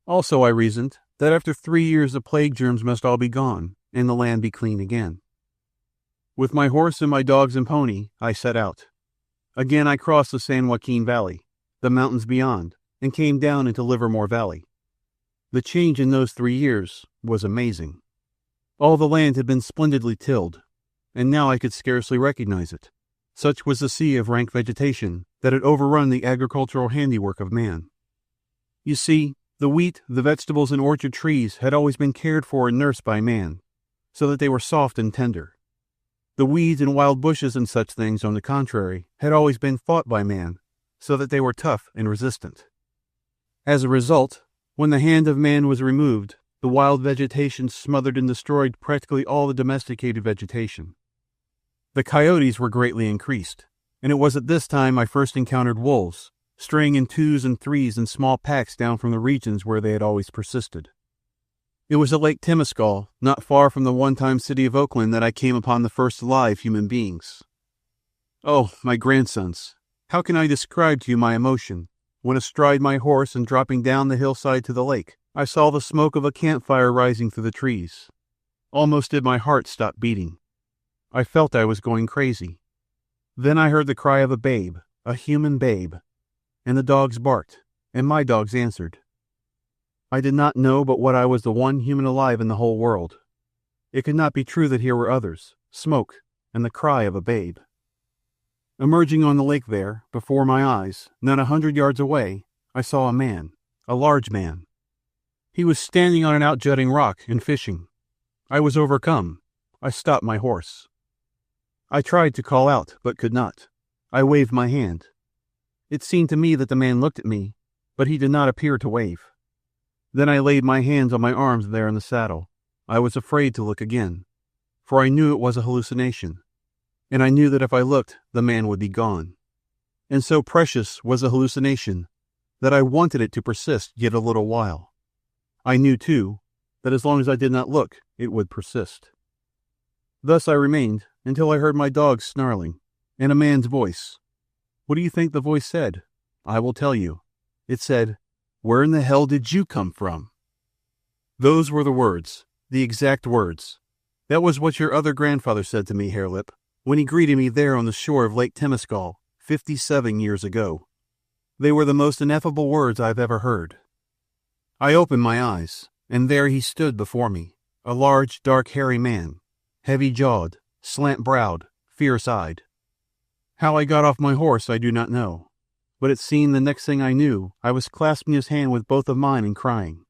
Speaker 1: Also, I reasoned that after 3 years the plague germs must all be gone, and the land be clean again. With my horse and my dogs and pony, I set out. Again I crossed the San Joaquin Valley, the mountains beyond, and came down into Livermore Valley. The change in those 3 years was amazing. All the land had been splendidly tilled, and now I could scarcely recognize it. Such was the sea of rank vegetation that had overrun the agricultural handiwork of man. You see, the wheat, the vegetables, and orchard trees had always been cared for and nursed by man, so that they were soft and tender. The weeds and wild bushes and such things, on the contrary, had always been fought by man, so that they were tough and resistant. As a result, when the hand of man was removed, the wild vegetation smothered and destroyed practically all the domesticated vegetation. The coyotes were greatly increased, and it was at this time I first encountered wolves, straying in 2s and 3s in small packs down from the regions where they had always persisted. It was at Lake Temescal, not far from the one-time city of Oakland, that I came upon the first live human beings. Oh, my grandsons, how can I describe to you my emotion, when astride my horse and dropping down the hillside to the lake, I saw the smoke of a campfire rising through the trees. Almost did my heart stop beating. I felt I was going crazy. Then I heard the cry of a babe, a human babe, and the dogs barked, and my dogs answered. I did not know but what I was the one human alive in the whole world. It could not be true that here were others, smoke, and the cry of a babe. Emerging on the lake there, before my eyes, not 100 yards away, I saw a man, a large man. He was standing on an outjutting rock and fishing. I was overcome. I stopped my horse. I tried to call out, but could not. I waved my hand. It seemed to me that the man looked at me, but he did not appear to wave. Then I laid my hands on my arms there in the saddle. I was afraid to look again, for I knew it was a hallucination, and I knew that if I looked, the man would be gone. And so precious was the hallucination that I wanted it to persist yet a little while. I knew, too, that as long as I did not look, it would persist. Thus I remained until I heard my dogs snarling, and a man's voice. What do you think the voice said? I will tell you. It said, "Where in the hell did you come from?" Those were the words, the exact words. That was what your other grandfather said to me, Harelip, when he greeted me there on the shore of Lake Temescal 57 years ago. They were the most ineffable words I've ever heard. I opened my eyes, and there he stood before me, a large, dark, hairy man, heavy-jawed, slant-browed, fierce-eyed. How I got off my horse I do not know, but it seemed the next thing I knew I was clasping his hand with both of mine and crying.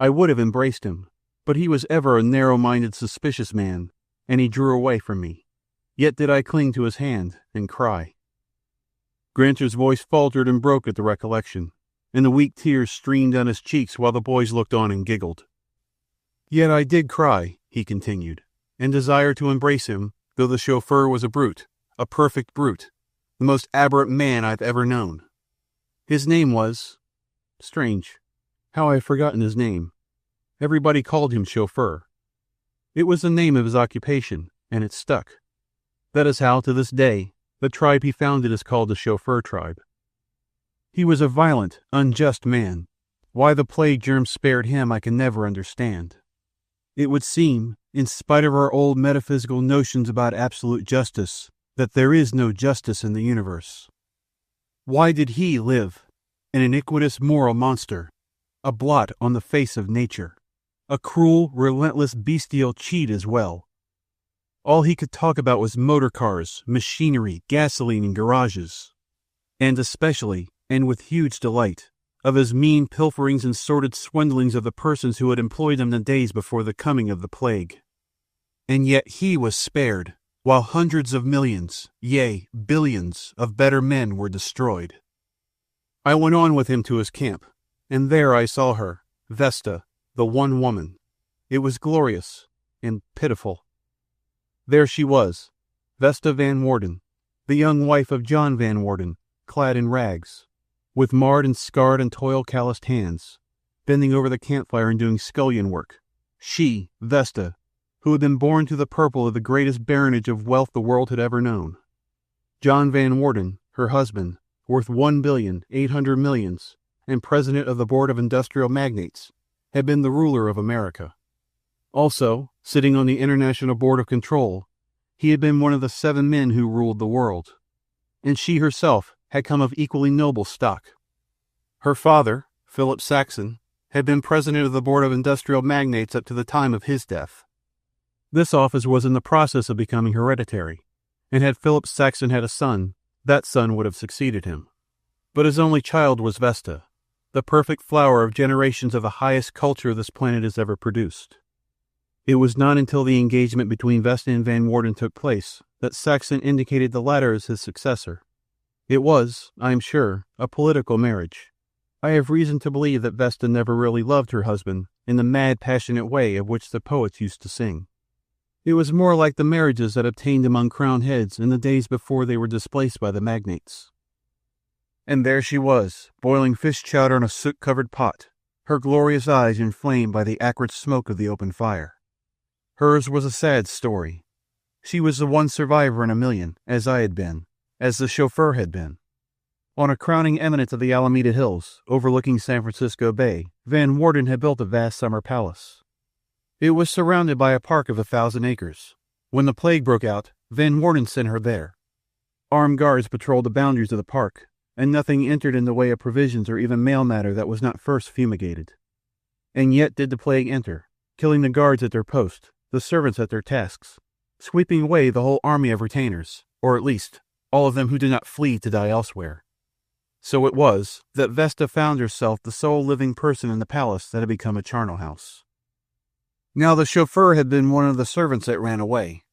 Speaker 1: I would have embraced him, but he was ever a narrow-minded, suspicious man, and he drew away from me. Yet did I cling to his hand and cry. Grancer's voice faltered and broke at the recollection, and the weak tears streamed down his cheeks while the boys looked on and giggled. Yet I did cry, he continued, and desired to embrace him, though the chauffeur was a brute, a perfect brute, the most aberrant man I've ever known. His name was... Strange, how I have forgotten his name. Everybody called him chauffeur. It was the name of his occupation, and it stuck. That is how, to this day, the tribe he founded is called the chauffeur tribe. He was a violent, unjust man. Why the plague germ spared him I can never understand. It would seem, in spite of our old metaphysical notions about absolute justice, that there is no justice in the universe. Why did he live? An iniquitous moral monster, a blot on the face of nature, a cruel, relentless, bestial cheat as well. All he could talk about was motor cars, machinery, gasoline, and garages. And especially, and with huge delight, of his mean pilferings and sordid swindlings of the persons who had employed him the days before the coming of the plague. And yet he was spared, while hundreds of millions, yea, billions, of better men were destroyed. I went on with him to his camp, and there I saw her, Vesta, the one woman. It was glorious and pitiful. There she was, Vesta Van Worden, the young wife of John Van Worden, clad in rags, with marred and scarred and toil-calloused hands, bending over the campfire and doing scullion work. She, Vesta, who had been born to the purple of the greatest baronage of wealth the world had ever known. John Van Worden, her husband, worth $1,800,000,000, and president of the Board of Industrial Magnates, had been the ruler of America. Also, sitting on the International Board of Control, he had been one of the 7 men who ruled the world. And she herself had come of equally noble stock. Her father, Philip Saxon, had been president of the Board of Industrial Magnates up to the time of his death. This office was in the process of becoming hereditary, and had Philip Saxon had a son, that son would have succeeded him. But his only child was Vesta, the perfect flower of generations of the highest culture this planet has ever produced. It was not until the engagement between Vesta and Van Worden took place that Saxon indicated the latter as his successor. It was, I am sure, a political marriage. I have reason to believe that Vesta never really loved her husband in the mad, passionate way of which the poets used to sing. It was more like the marriages that obtained among crowned heads in the days before they were displaced by the magnates. And there she was, boiling fish chowder in a soot-covered pot, her glorious eyes inflamed by the acrid smoke of the open fire. Hers was a sad story. She was the one survivor in a million, as I had been, as the chauffeur had been. On a crowning eminence of the Alameda Hills, overlooking San Francisco Bay, Van Worden had built a vast summer palace. It was surrounded by a park of 1,000 acres. When the plague broke out, Van Worden sent her there. Armed guards patrolled the boundaries of the park, and nothing entered in the way of provisions or even mail matter that was not first fumigated. And yet did the plague enter, killing the guards at their post, the servants at their tasks, sweeping away the whole army of retainers, or at least, all of them who did not flee to die elsewhere. So it was that Vesta found herself the sole living person in the palace that had become a charnel house. Now the chauffeur had been one of the servants that ran away.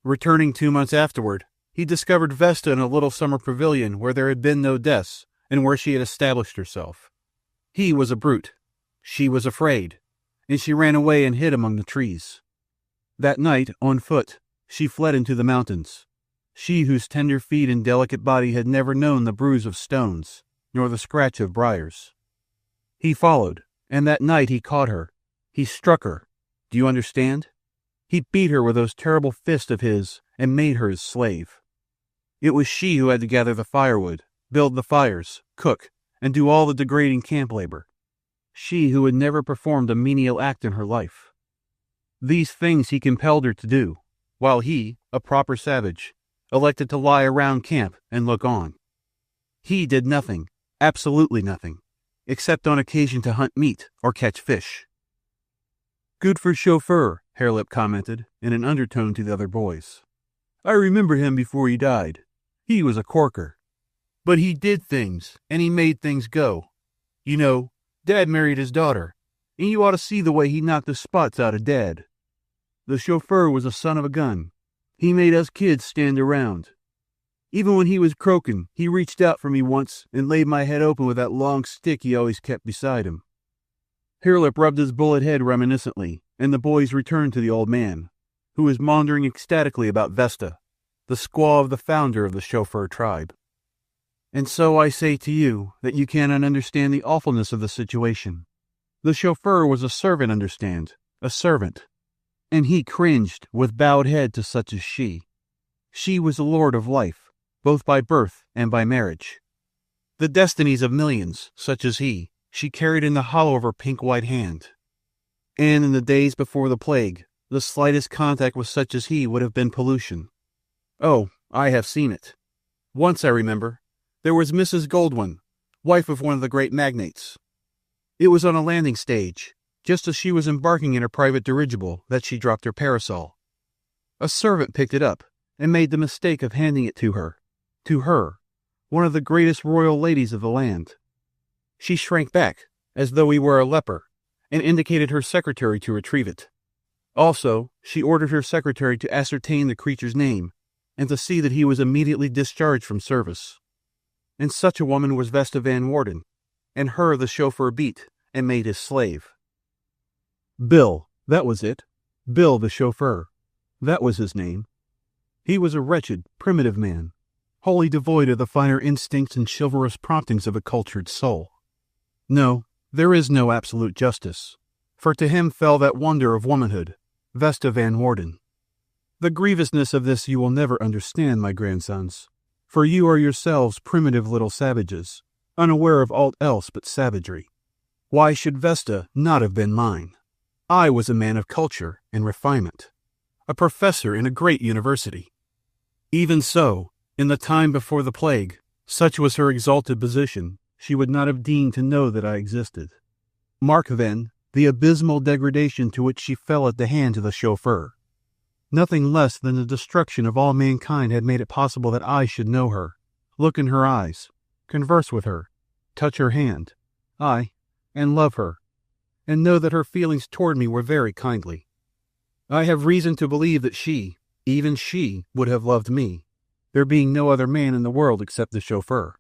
Speaker 1: Returning 2 months afterward, he discovered Vesta in a little summer pavilion where there had been no deaths and where she had established herself. He was a brute. She was afraid, and she ran away and hid among the trees. That night, on foot, she fled into the mountains. She whose tender feet and delicate body had never known the bruise of stones, nor the scratch of briars. He followed, and that night he caught her. He struck her. Do you understand? He beat her with those terrible fists of his and made her his slave. It was she who had to gather the firewood, build the fires, cook, and do all the degrading camp labor. She who had never performed a menial act in her life. These things he compelled her to do, while he, a proper savage, elected to lie around camp and look on. He did nothing, absolutely nothing, except on occasion to hunt meat or catch fish. Good for chauffeur, Harelip commented in an undertone to the other boys. I remember him before he died. He was a corker. But he did things, and he made things go. You know, Dad married his daughter, and you ought to see the way he knocked the spots out of Dad. The chauffeur was a son of a gun. He made us kids stand around. Even when he was croaking, he reached out for me once and laid my head open with that long stick he always kept beside him. Harelip rubbed his bullet head reminiscently, and the boys returned to the old man, who was maundering ecstatically about Vesta, the squaw of the founder of the chauffeur tribe. And so I say to you that you cannot understand the awfulness of the situation. The chauffeur was a servant, understand, a servant. And he cringed with bowed head to such as she. She was the lord of life, both by birth and by marriage. The destinies of millions, such as he, she carried in the hollow of her pink-white hand. And in the days before the plague, the slightest contact with such as he would have been pollution. Oh, I have seen it. Once, I remember, there was Mrs. Goldwyn, wife of one of the great magnates. It was on a landing stage, just as she was embarking in her private dirigible, that she dropped her parasol. A servant picked it up and made the mistake of handing it to her, one of the greatest royal ladies of the land. She shrank back, as though he were a leper, and indicated her secretary to retrieve it. Also, she ordered her secretary to ascertain the creature's name, and to see that he was immediately discharged from service. And such a woman was Vesta Van Warden, and her the chauffeur beat and made his slave. Bill, that was it. Bill the chauffeur. That was his name. He was a wretched, primitive man, wholly devoid of the finer instincts and chivalrous promptings of a cultured soul. No, there is no absolute justice, for to him fell that wonder of womanhood, Vesta Van Warden. The grievousness of this you will never understand, my grandsons, for you are yourselves primitive little savages, unaware of aught else but savagery. Why should Vesta not have been mine? I was a man of culture and refinement, a professor in a great university. Even so, in the time before the plague, such was her exalted position, she would not have deemed to know that I existed. Mark, then, the abysmal degradation to which she fell at the hands of the chauffeur. Nothing less than the destruction of all mankind had made it possible that I should know her, look in her eyes, converse with her, touch her hand, aye, and love her, and know that her feelings toward me were very kindly. I have reason to believe that she, even she, would have loved me, there being no other man in the world except the chauffeur.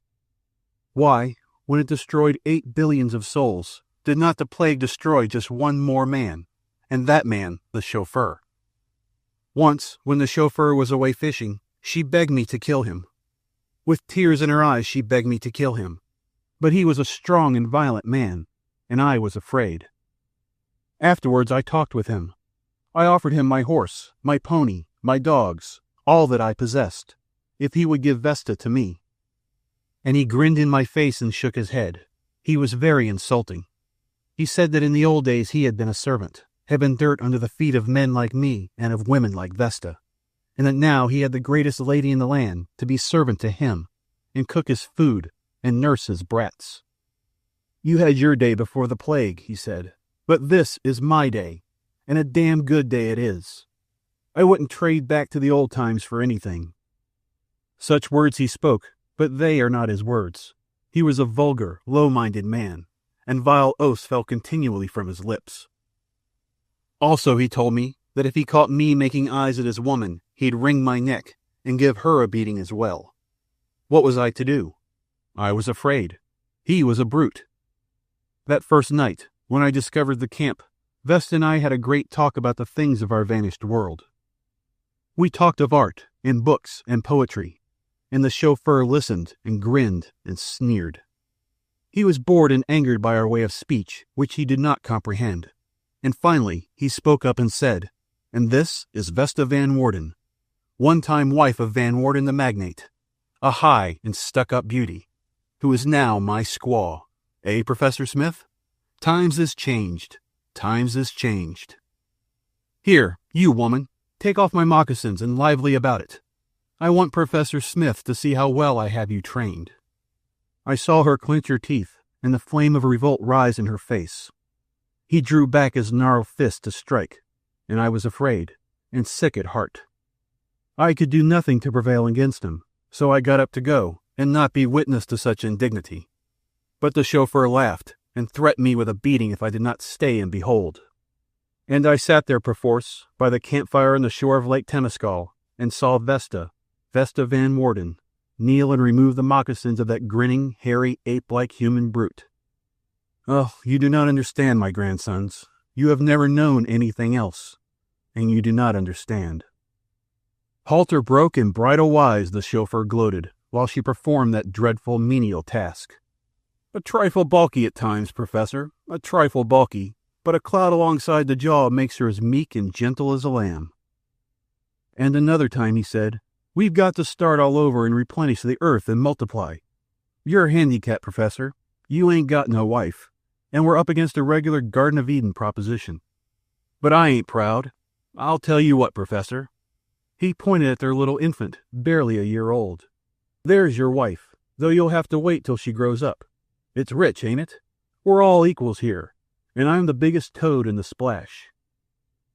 Speaker 1: Why, when it destroyed 8 billions of souls, did not the plague destroy just one more man, and that man the chauffeur? Once, when the chauffeur was away fishing, she begged me to kill him. With tears in her eyes she begged me to kill him. But he was a strong and violent man, and I was afraid. Afterwards I talked with him. I offered him my horse, my pony, my dogs, all that I possessed, if he would give Vesta to me. And he grinned in my face and shook his head. He was very insulting. He said that in the old days he had been a servant, had been dirt under the feet of men like me and of women like Vesta, and that now he had the greatest lady in the land to be servant to him, and cook his food, and nurse his brats. You had your day before the plague, he said, but this is my day, and a damn good day it is. I wouldn't trade back to the old times for anything. Such words he spoke, but they are not his words. He was a vulgar, low-minded man, and vile oaths fell continually from his lips. Also he told me that if he caught me making eyes at his woman, he'd wring my neck and give her a beating as well. What was I to do? I was afraid. He was a brute. That first night, when I discovered the camp, Vesta and I had a great talk about the things of our vanished world. We talked of art, and books, and poetry, and the chauffeur listened and grinned and sneered. He was bored and angered by our way of speech, which he did not comprehend. And finally he spoke up and said, "And this is Vesta Van Warden, one-time wife of Van Warden the magnate, a high and stuck-up beauty, who is now my squaw. Eh, Professor Smith? Times is changed. Times is changed. Here, you woman, take off my moccasins and lively about it. I want Professor Smith to see how well I have you trained." I saw her clench her teeth, and the flame of revolt rise in her face. He drew back his gnarled fist to strike, and I was afraid, and sick at heart. I could do nothing to prevail against him, so I got up to go, and not be witness to such indignity. But the chauffeur laughed, and threatened me with a beating if I did not stay and behold. And I sat there perforce, by the campfire on the shore of Lake Temescal, and saw Vesta Van Warden, kneel and remove the moccasins of that grinning, hairy, ape-like human brute. Oh, you do not understand, my grandsons. You have never known anything else, and you do not understand. Halter broke and bridle wise, the chauffeur gloated, while she performed that dreadful menial task. A trifle bulky at times, Professor, a trifle bulky, but a cloud alongside the jaw makes her as meek and gentle as a lamb. And another time he said, "We've got to start all over and replenish the earth and multiply. You're a handicap, Professor. You ain't got no wife, and we're up against a regular Garden of Eden proposition. But I ain't proud. I'll tell you what, Professor." He pointed at their little infant, barely a year old. "There's your wife, though you'll have to wait till she grows up. It's rich, ain't it? We're all equals here, and I'm the biggest toad in the splash.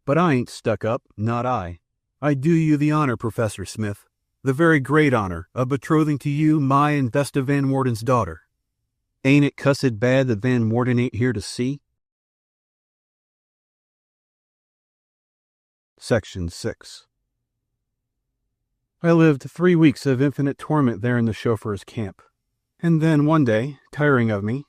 Speaker 1: But I ain't stuck up, not I. I do you the honor, Professor Smith, the very great honor of betrothing to you my and Vesta Van Warden's daughter. Ain't it cussed bad that Van Warden ain't here to see?" Section 6. I lived 3 weeks of infinite torment there in the chauffeur's camp, and then one day, tiring of me,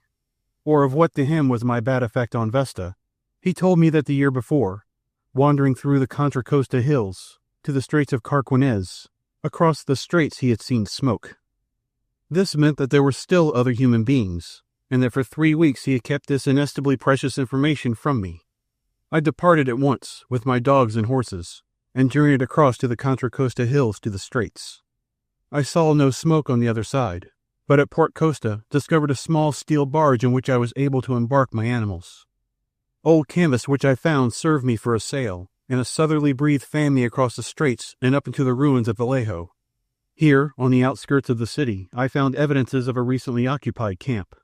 Speaker 1: or of what to him was my bad effect on Vesta, he told me that the year before, wandering through the Contra Costa Hills to the Straits of Carquinez, across the straits he had seen smoke. This meant that there were still other human beings, and that for 3 weeks he had kept this inestimably precious information from me. I departed at once with my dogs and horses, and journeyed across to the Contra Costa Hills to the straits. I saw no smoke on the other side, but at Port Costa discovered a small steel barge in which I was able to embark my animals. Old canvas which I found served me for a sail, and a southerly breeze fanned me across the straits and up into the ruins of Vallejo. Here, on the outskirts of the city, I found evidences of a recently occupied camp.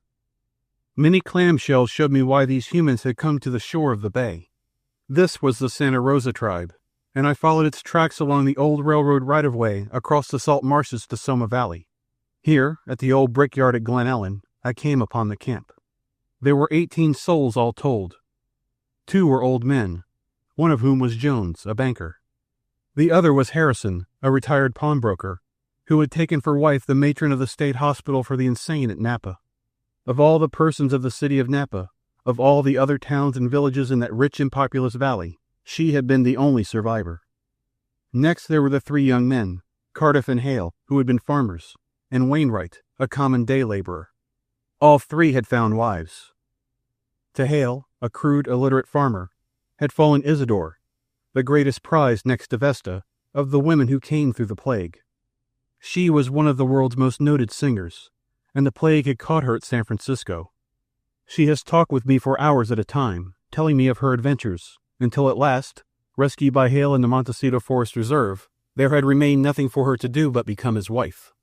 Speaker 1: Many clamshells showed me why these humans had come to the shore of the bay. This was the Santa Rosa tribe, and I followed its tracks along the old railroad right-of-way across the salt marshes to Soma Valley. Here, at the old brickyard at Glen Ellen, I came upon the camp. There were 18 souls all told. 2 were old men, one of whom was Jones, a banker. The other was Harrison, a retired pawnbroker, who had taken for wife the matron of the state hospital for the insane at Napa. Of all the persons of the city of Napa, of all the other towns and villages in that rich and populous valley, she had been the only survivor. Next there were the 3 young men, Cardiff and Hale, who had been farmers, and Wainwright, a common day laborer. All 3 had found wives. To Hale, a crude, illiterate farmer, had fallen Isidore, the greatest prize next to Vesta, of the women who came through the plague. She was one of the world's most noted singers, and the plague had caught her at San Francisco. She has talked with me for hours at a time, telling me of her adventures, until at last, rescued by Hale in the Montecito Forest Reserve, there had remained nothing for her to do but become his wife.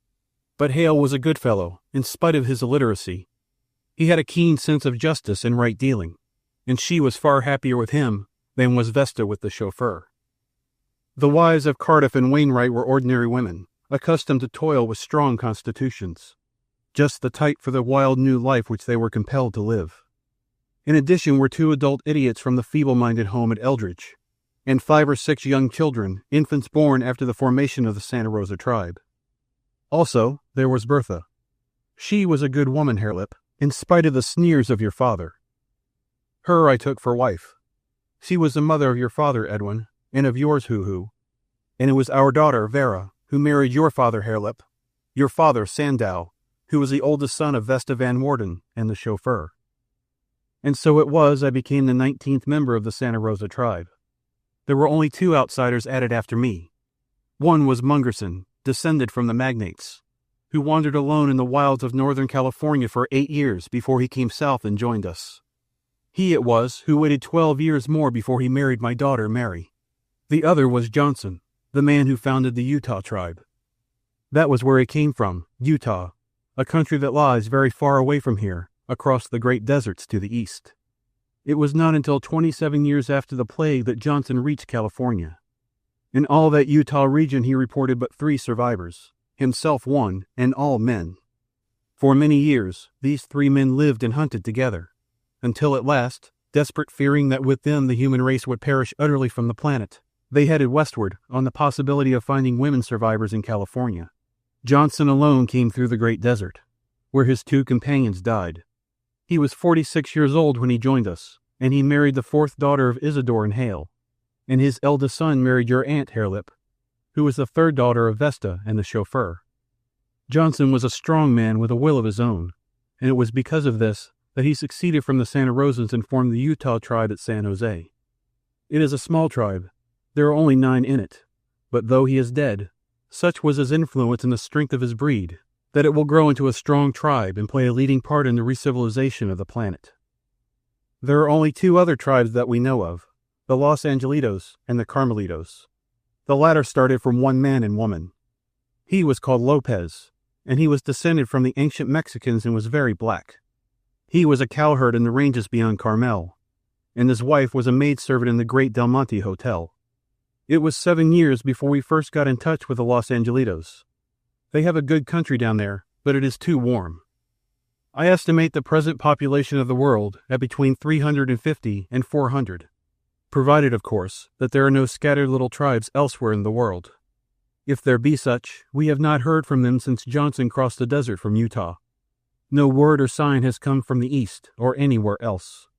Speaker 1: But Hale was a good fellow, in spite of his illiteracy. He had a keen sense of justice and right dealing, and she was far happier with him than was Vesta with the chauffeur. The wives of Cardiff and Wainwright were ordinary women, accustomed to toil with strong constitutions, just the type for the wild new life which they were compelled to live. In addition were 2 adult idiots from the feeble-minded home at Eldridge, and 5 or 6 young children, infants born after the formation of the Santa Rosa tribe. Also, there was Bertha. She was a good woman, Harelip, in spite of the sneers of your father. Her I took for wife. She was the mother of your father, Edwin, and of yours, Hoo-Hoo. And it was our daughter, Vera, who married your father, Harelip, your father, Sandow, who was the oldest son of Vesta Van Warden and the chauffeur. And so it was I became the 19th member of the Santa Rosa tribe. There were only 2 outsiders added after me. One was Mungerson, descended from the magnates, who wandered alone in the wilds of Northern California for 8 years before he came south and joined us. He it was who waited 12 years more before he married my daughter, Mary. The other was Johnson, the man who founded the Utah tribe. That was where he came from, Utah, a country that lies very far away from here, across the great deserts to the east. It was not until 27 years after the plague that Johnson reached California. In all that Utah region he reported but 3 survivors, himself one, and all men. For many years, these 3 men lived and hunted together, until at last, desperate fearing that with them the human race would perish utterly from the planet, they headed westward on the possibility of finding women survivors in California. Johnson alone came through the great desert, where his 2 companions died. He was 46 years old when he joined us, and he married the 4th daughter of Isidore and Hale, and his eldest son married your aunt, Harelip, who was the 3rd daughter of Vesta and the chauffeur. Johnson was a strong man with a will of his own, and it was because of this that he succeeded from the Santa Rosans and formed the Utah tribe at San Jose. It is a small tribe. There are only 9 in it, but though he is dead, such was his influence and the strength of his breed, that it will grow into a strong tribe and play a leading part in the re-civilization of the planet. There are only 2 other tribes that we know of, the Los Angelitos and the Carmelitos. The latter started from one man and woman. He was called Lopez, and he was descended from the ancient Mexicans and was very black. He was a cowherd in the ranges beyond Carmel, and his wife was a maidservant in the great Del Monte Hotel. It was 7 years before we first got in touch with the Los Angelitos. They have a good country down there, but it is too warm. I estimate the present population of the world at between 350 and 400, provided, of course, that there are no scattered little tribes elsewhere in the world. If there be such, we have not heard from them since Johnson crossed the desert from Utah. No word or sign has come from the east or anywhere else.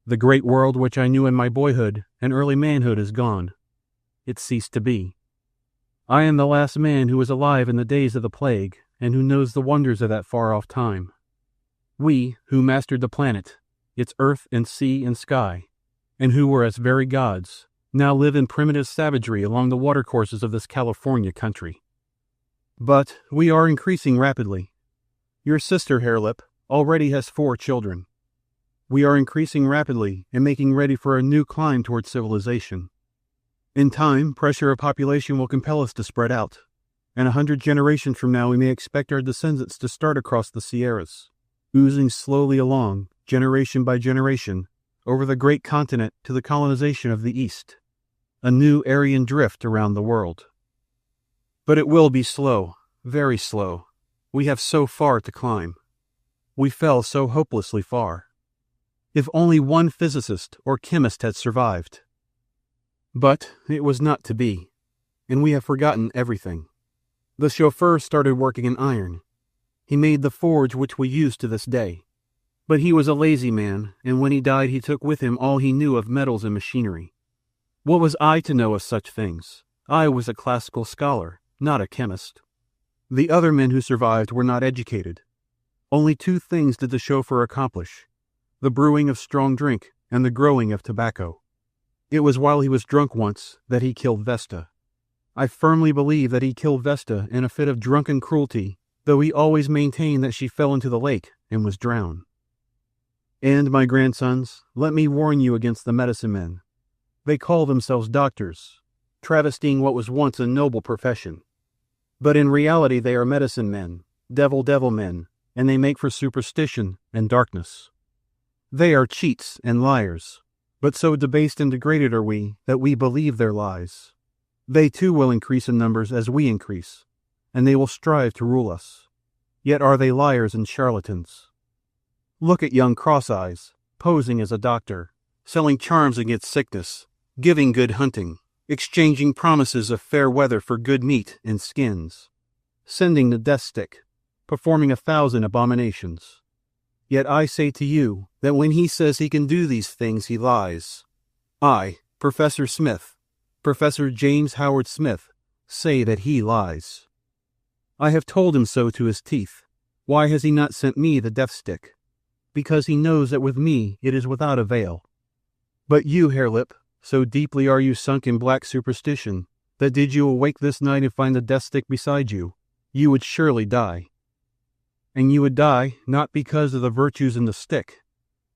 Speaker 1: The great world which I knew in my boyhood and early manhood is gone. It ceased to be. I am the last man who was alive in the days of the plague and who knows the wonders of that far-off time. We, who mastered the planet, its earth and sea and sky, and who were as very gods, now live in primitive savagery along the watercourses of this California country. But we are increasing rapidly. Your sister, Harelip, already has 4 children. We are increasing rapidly and making ready for a new climb towards civilization. In time, pressure of population will compel us to spread out, and 100 generations from now we may expect our descendants to start across the Sierras, oozing slowly along, generation by generation, over the great continent to the colonization of the East, a new Aryan drift around the world. But it will be slow, very slow. We have so far to climb. We fell so hopelessly far. If only one physicist or chemist had survived. But it was not to be, and we have forgotten everything. The chauffeur started working in iron. He made the forge which we use to this day. But he was a lazy man, and when he died he took with him all he knew of metals and machinery. What was I to know of such things? I was a classical scholar, not a chemist. The other men who survived were not educated. Only 2 things did the chauffeur accomplish: the brewing of strong drink and the growing of tobacco. It was while he was drunk once that he killed Vesta. I firmly believe that he killed Vesta in a fit of drunken cruelty, though he always maintained that she fell into the lake and was drowned. And, my grandsons, let me warn you against the medicine men. They call themselves doctors, travestying what was once a noble profession. But in reality they are medicine men, devil men, and they make for superstition and darkness. They are cheats and liars, but so debased and degraded are we that we believe their lies. They too will increase in numbers as we increase, and they will strive to rule us. Yet are they liars and charlatans. Look at young Cross-Eyes, posing as a doctor, selling charms against sickness, giving good hunting, exchanging promises of fair weather for good meat and skins, sending the death stick, performing 1,000 abominations. Yet I say to you that when he says he can do these things he lies. I, Professor Smith, Professor James Howard Smith, say that he lies. I have told him so to his teeth. Why has he not sent me the death stick? Because he knows that with me it is without avail. But you, Harelip, so deeply are you sunk in black superstition, that did you awake this night and find the death stick beside you, you would surely die. And you would die not because of the virtues in the stick,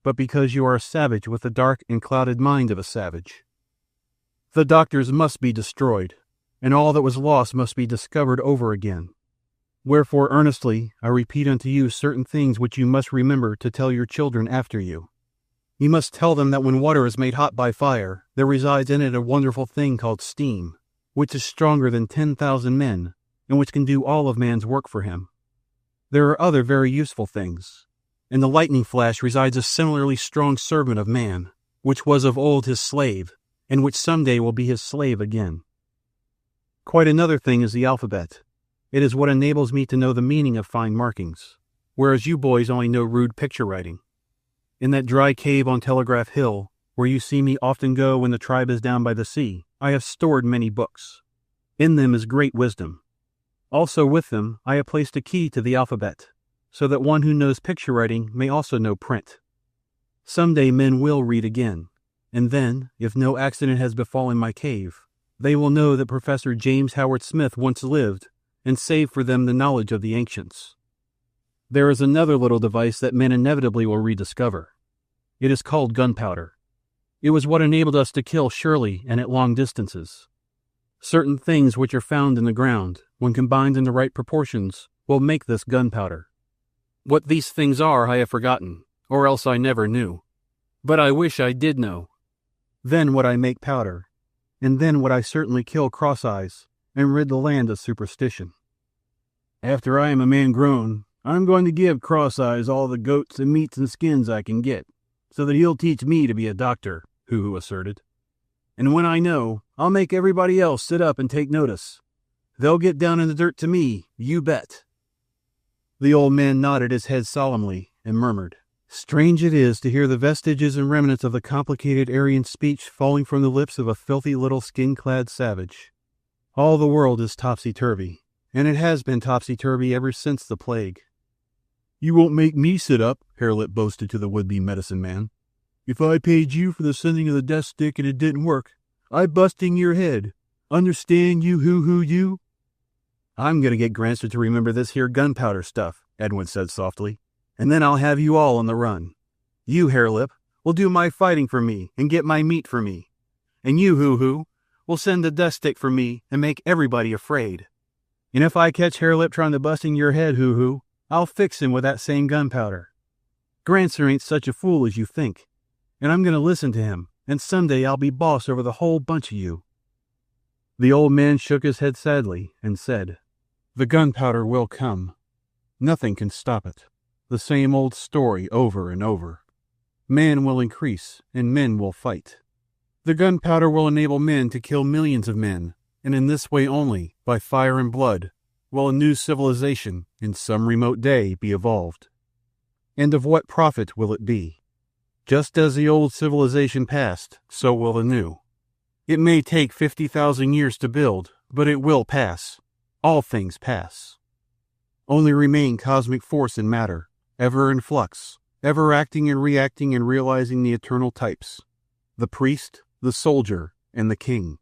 Speaker 1: but because you are a savage with the dark and clouded mind of a savage. The doctors must be destroyed, and all that was lost must be discovered over again. Wherefore earnestly I repeat unto you certain things which you must remember to tell your children after you. You must tell them that when water is made hot by fire, there resides in it a wonderful thing called steam, which is stronger than 10,000 men, and which can do all of man's work for him. There are other very useful things. In the lightning flash resides a similarly strong servant of man, which was of old his slave, and which some day will be his slave again. Quite another thing is the alphabet. It is what enables me to know the meaning of fine markings, whereas you boys only know rude picture writing. In that dry cave on Telegraph Hill, where you see me often go when the tribe is down by the sea, I have stored many books. In them is great wisdom. Also with them I have placed a key to the alphabet, so that one who knows picture writing may also know print. Some day men will read again, and then, if no accident has befallen my cave, they will know that Professor James Howard Smith once lived, and save for them the knowledge of the ancients. There is another little device that men inevitably will rediscover. It is called gunpowder. It was what enabled us to kill surely and at long distances. Certain things which are found in the ground, when combined in the right proportions, will make this gunpowder. What these things are I have forgotten, or else I never knew. But I wish I did know. Then would I make powder, and then would I certainly kill Cross-Eyes, and rid the land of superstition. After I am a man grown, I'm going to give Cross-Eyes all the goats and meats and skins I can get, so that he'll teach me to be a doctor, Hoo-Hoo asserted. And when I know, I'll make everybody else sit up and take notice. They'll get down in the dirt to me, you bet. The old man nodded his head solemnly and murmured, "Strange it is to hear the vestiges and remnants of the complicated Aryan speech falling from the lips of a filthy little skin-clad savage. All the world is topsy-turvy, and it has been topsy-turvy ever since the plague." "You won't make me sit up," Harelip boasted to the would-be medicine man. "If I paid you for the sending of the death stick and it didn't work, I'd busting your head. Understand, you hoo-hoo you?" "I'm going to get Grancer to remember this here gunpowder stuff," Edwin said softly, "and then I'll have you all on the run. You, Harelip, will do my fighting for me and get my meat for me. And you, Hoo-Hoo, will send the death stick for me and make everybody afraid. And if I catch Harelip trying to busting your head, Hoo-Hoo, I'll fix him with that same gunpowder. Grancer ain't such a fool as you think, and I'm going to listen to him, and someday I'll be boss over the whole bunch of you." The old man shook his head sadly and said, "The gunpowder will come. Nothing can stop it. The same old story over and over. Man will increase, and men will fight. The gunpowder will enable men to kill millions of men, and in this way only, by fire and blood, will a new civilization, in some remote day, be evolved. And of what profit will it be? Just as the old civilization passed, so will the new. It may take 50,000 years to build, but it will pass. All things pass. Only remain cosmic force and matter, ever in flux, ever acting and reacting and realizing the eternal types. The priest, the soldier, and the king.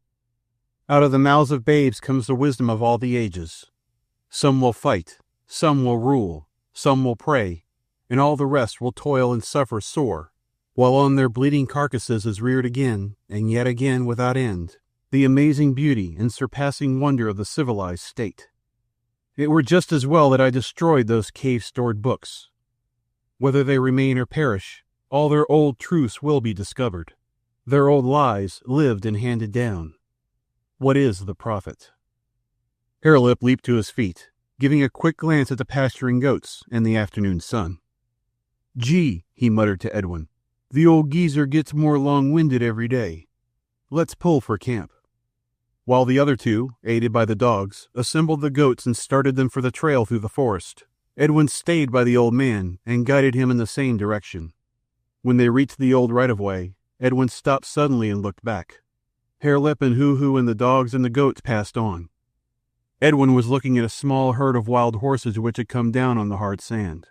Speaker 1: Out of the mouths of babes comes the wisdom of all the ages. Some will fight, some will rule, some will pray, and all the rest will toil and suffer sore, while on their bleeding carcasses is reared again, and yet again without end, the amazing beauty and surpassing wonder of the civilized state. It were just as well that I destroyed those cave-stored books. Whether they remain or perish, all their old truths will be discovered. Their old lies lived and handed down. What is the profit?" Harelip leaped to his feet, giving a quick glance at the pasturing goats and the afternoon sun. "Gee," he muttered to Edwin, "the old geezer gets more long-winded every day. Let's pull for camp." While the other two, aided by the dogs, assembled the goats and started them for the trail through the forest, Edwin stayed by the old man and guided him in the same direction. When they reached the old right-of-way, Edwin stopped suddenly and looked back. Harelip and Hoo-Hoo and the dogs and the goats passed on. Edwin was looking at a small herd of wild horses which had come down on the hard sand.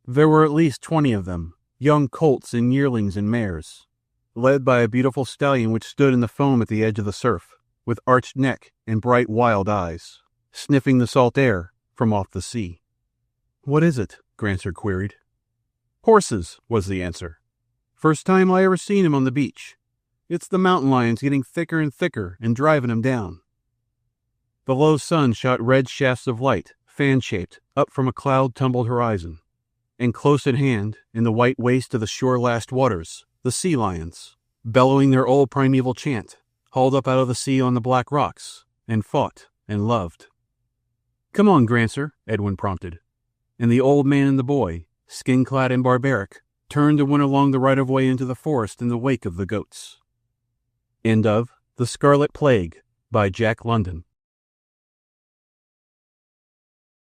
Speaker 1: There were at least 20 of them, young colts and yearlings and mares, led by a beautiful stallion which stood in the foam at the edge of the surf, with arched neck and bright wild eyes, sniffing the salt air from off the sea. "What is it?" Grancer queried. "Horses," was the answer. "First time I ever seen 'em on the beach. It's the mountain lions getting thicker and thicker and driving 'em down." The low sun shot red shafts of light, fan-shaped, up from a cloud-tumbled horizon. And close at hand, in the white waste of the shore-lashed waters, the sea lions, bellowing their old primeval chant, hauled up out of the sea on the black rocks, and fought and loved. "Come on, Grancer," Edwin prompted, and the old man and the boy, skin-clad and barbaric, turned and went along the right-of-way into the forest in the wake of the goats. End of The Scarlet Plague by Jack London.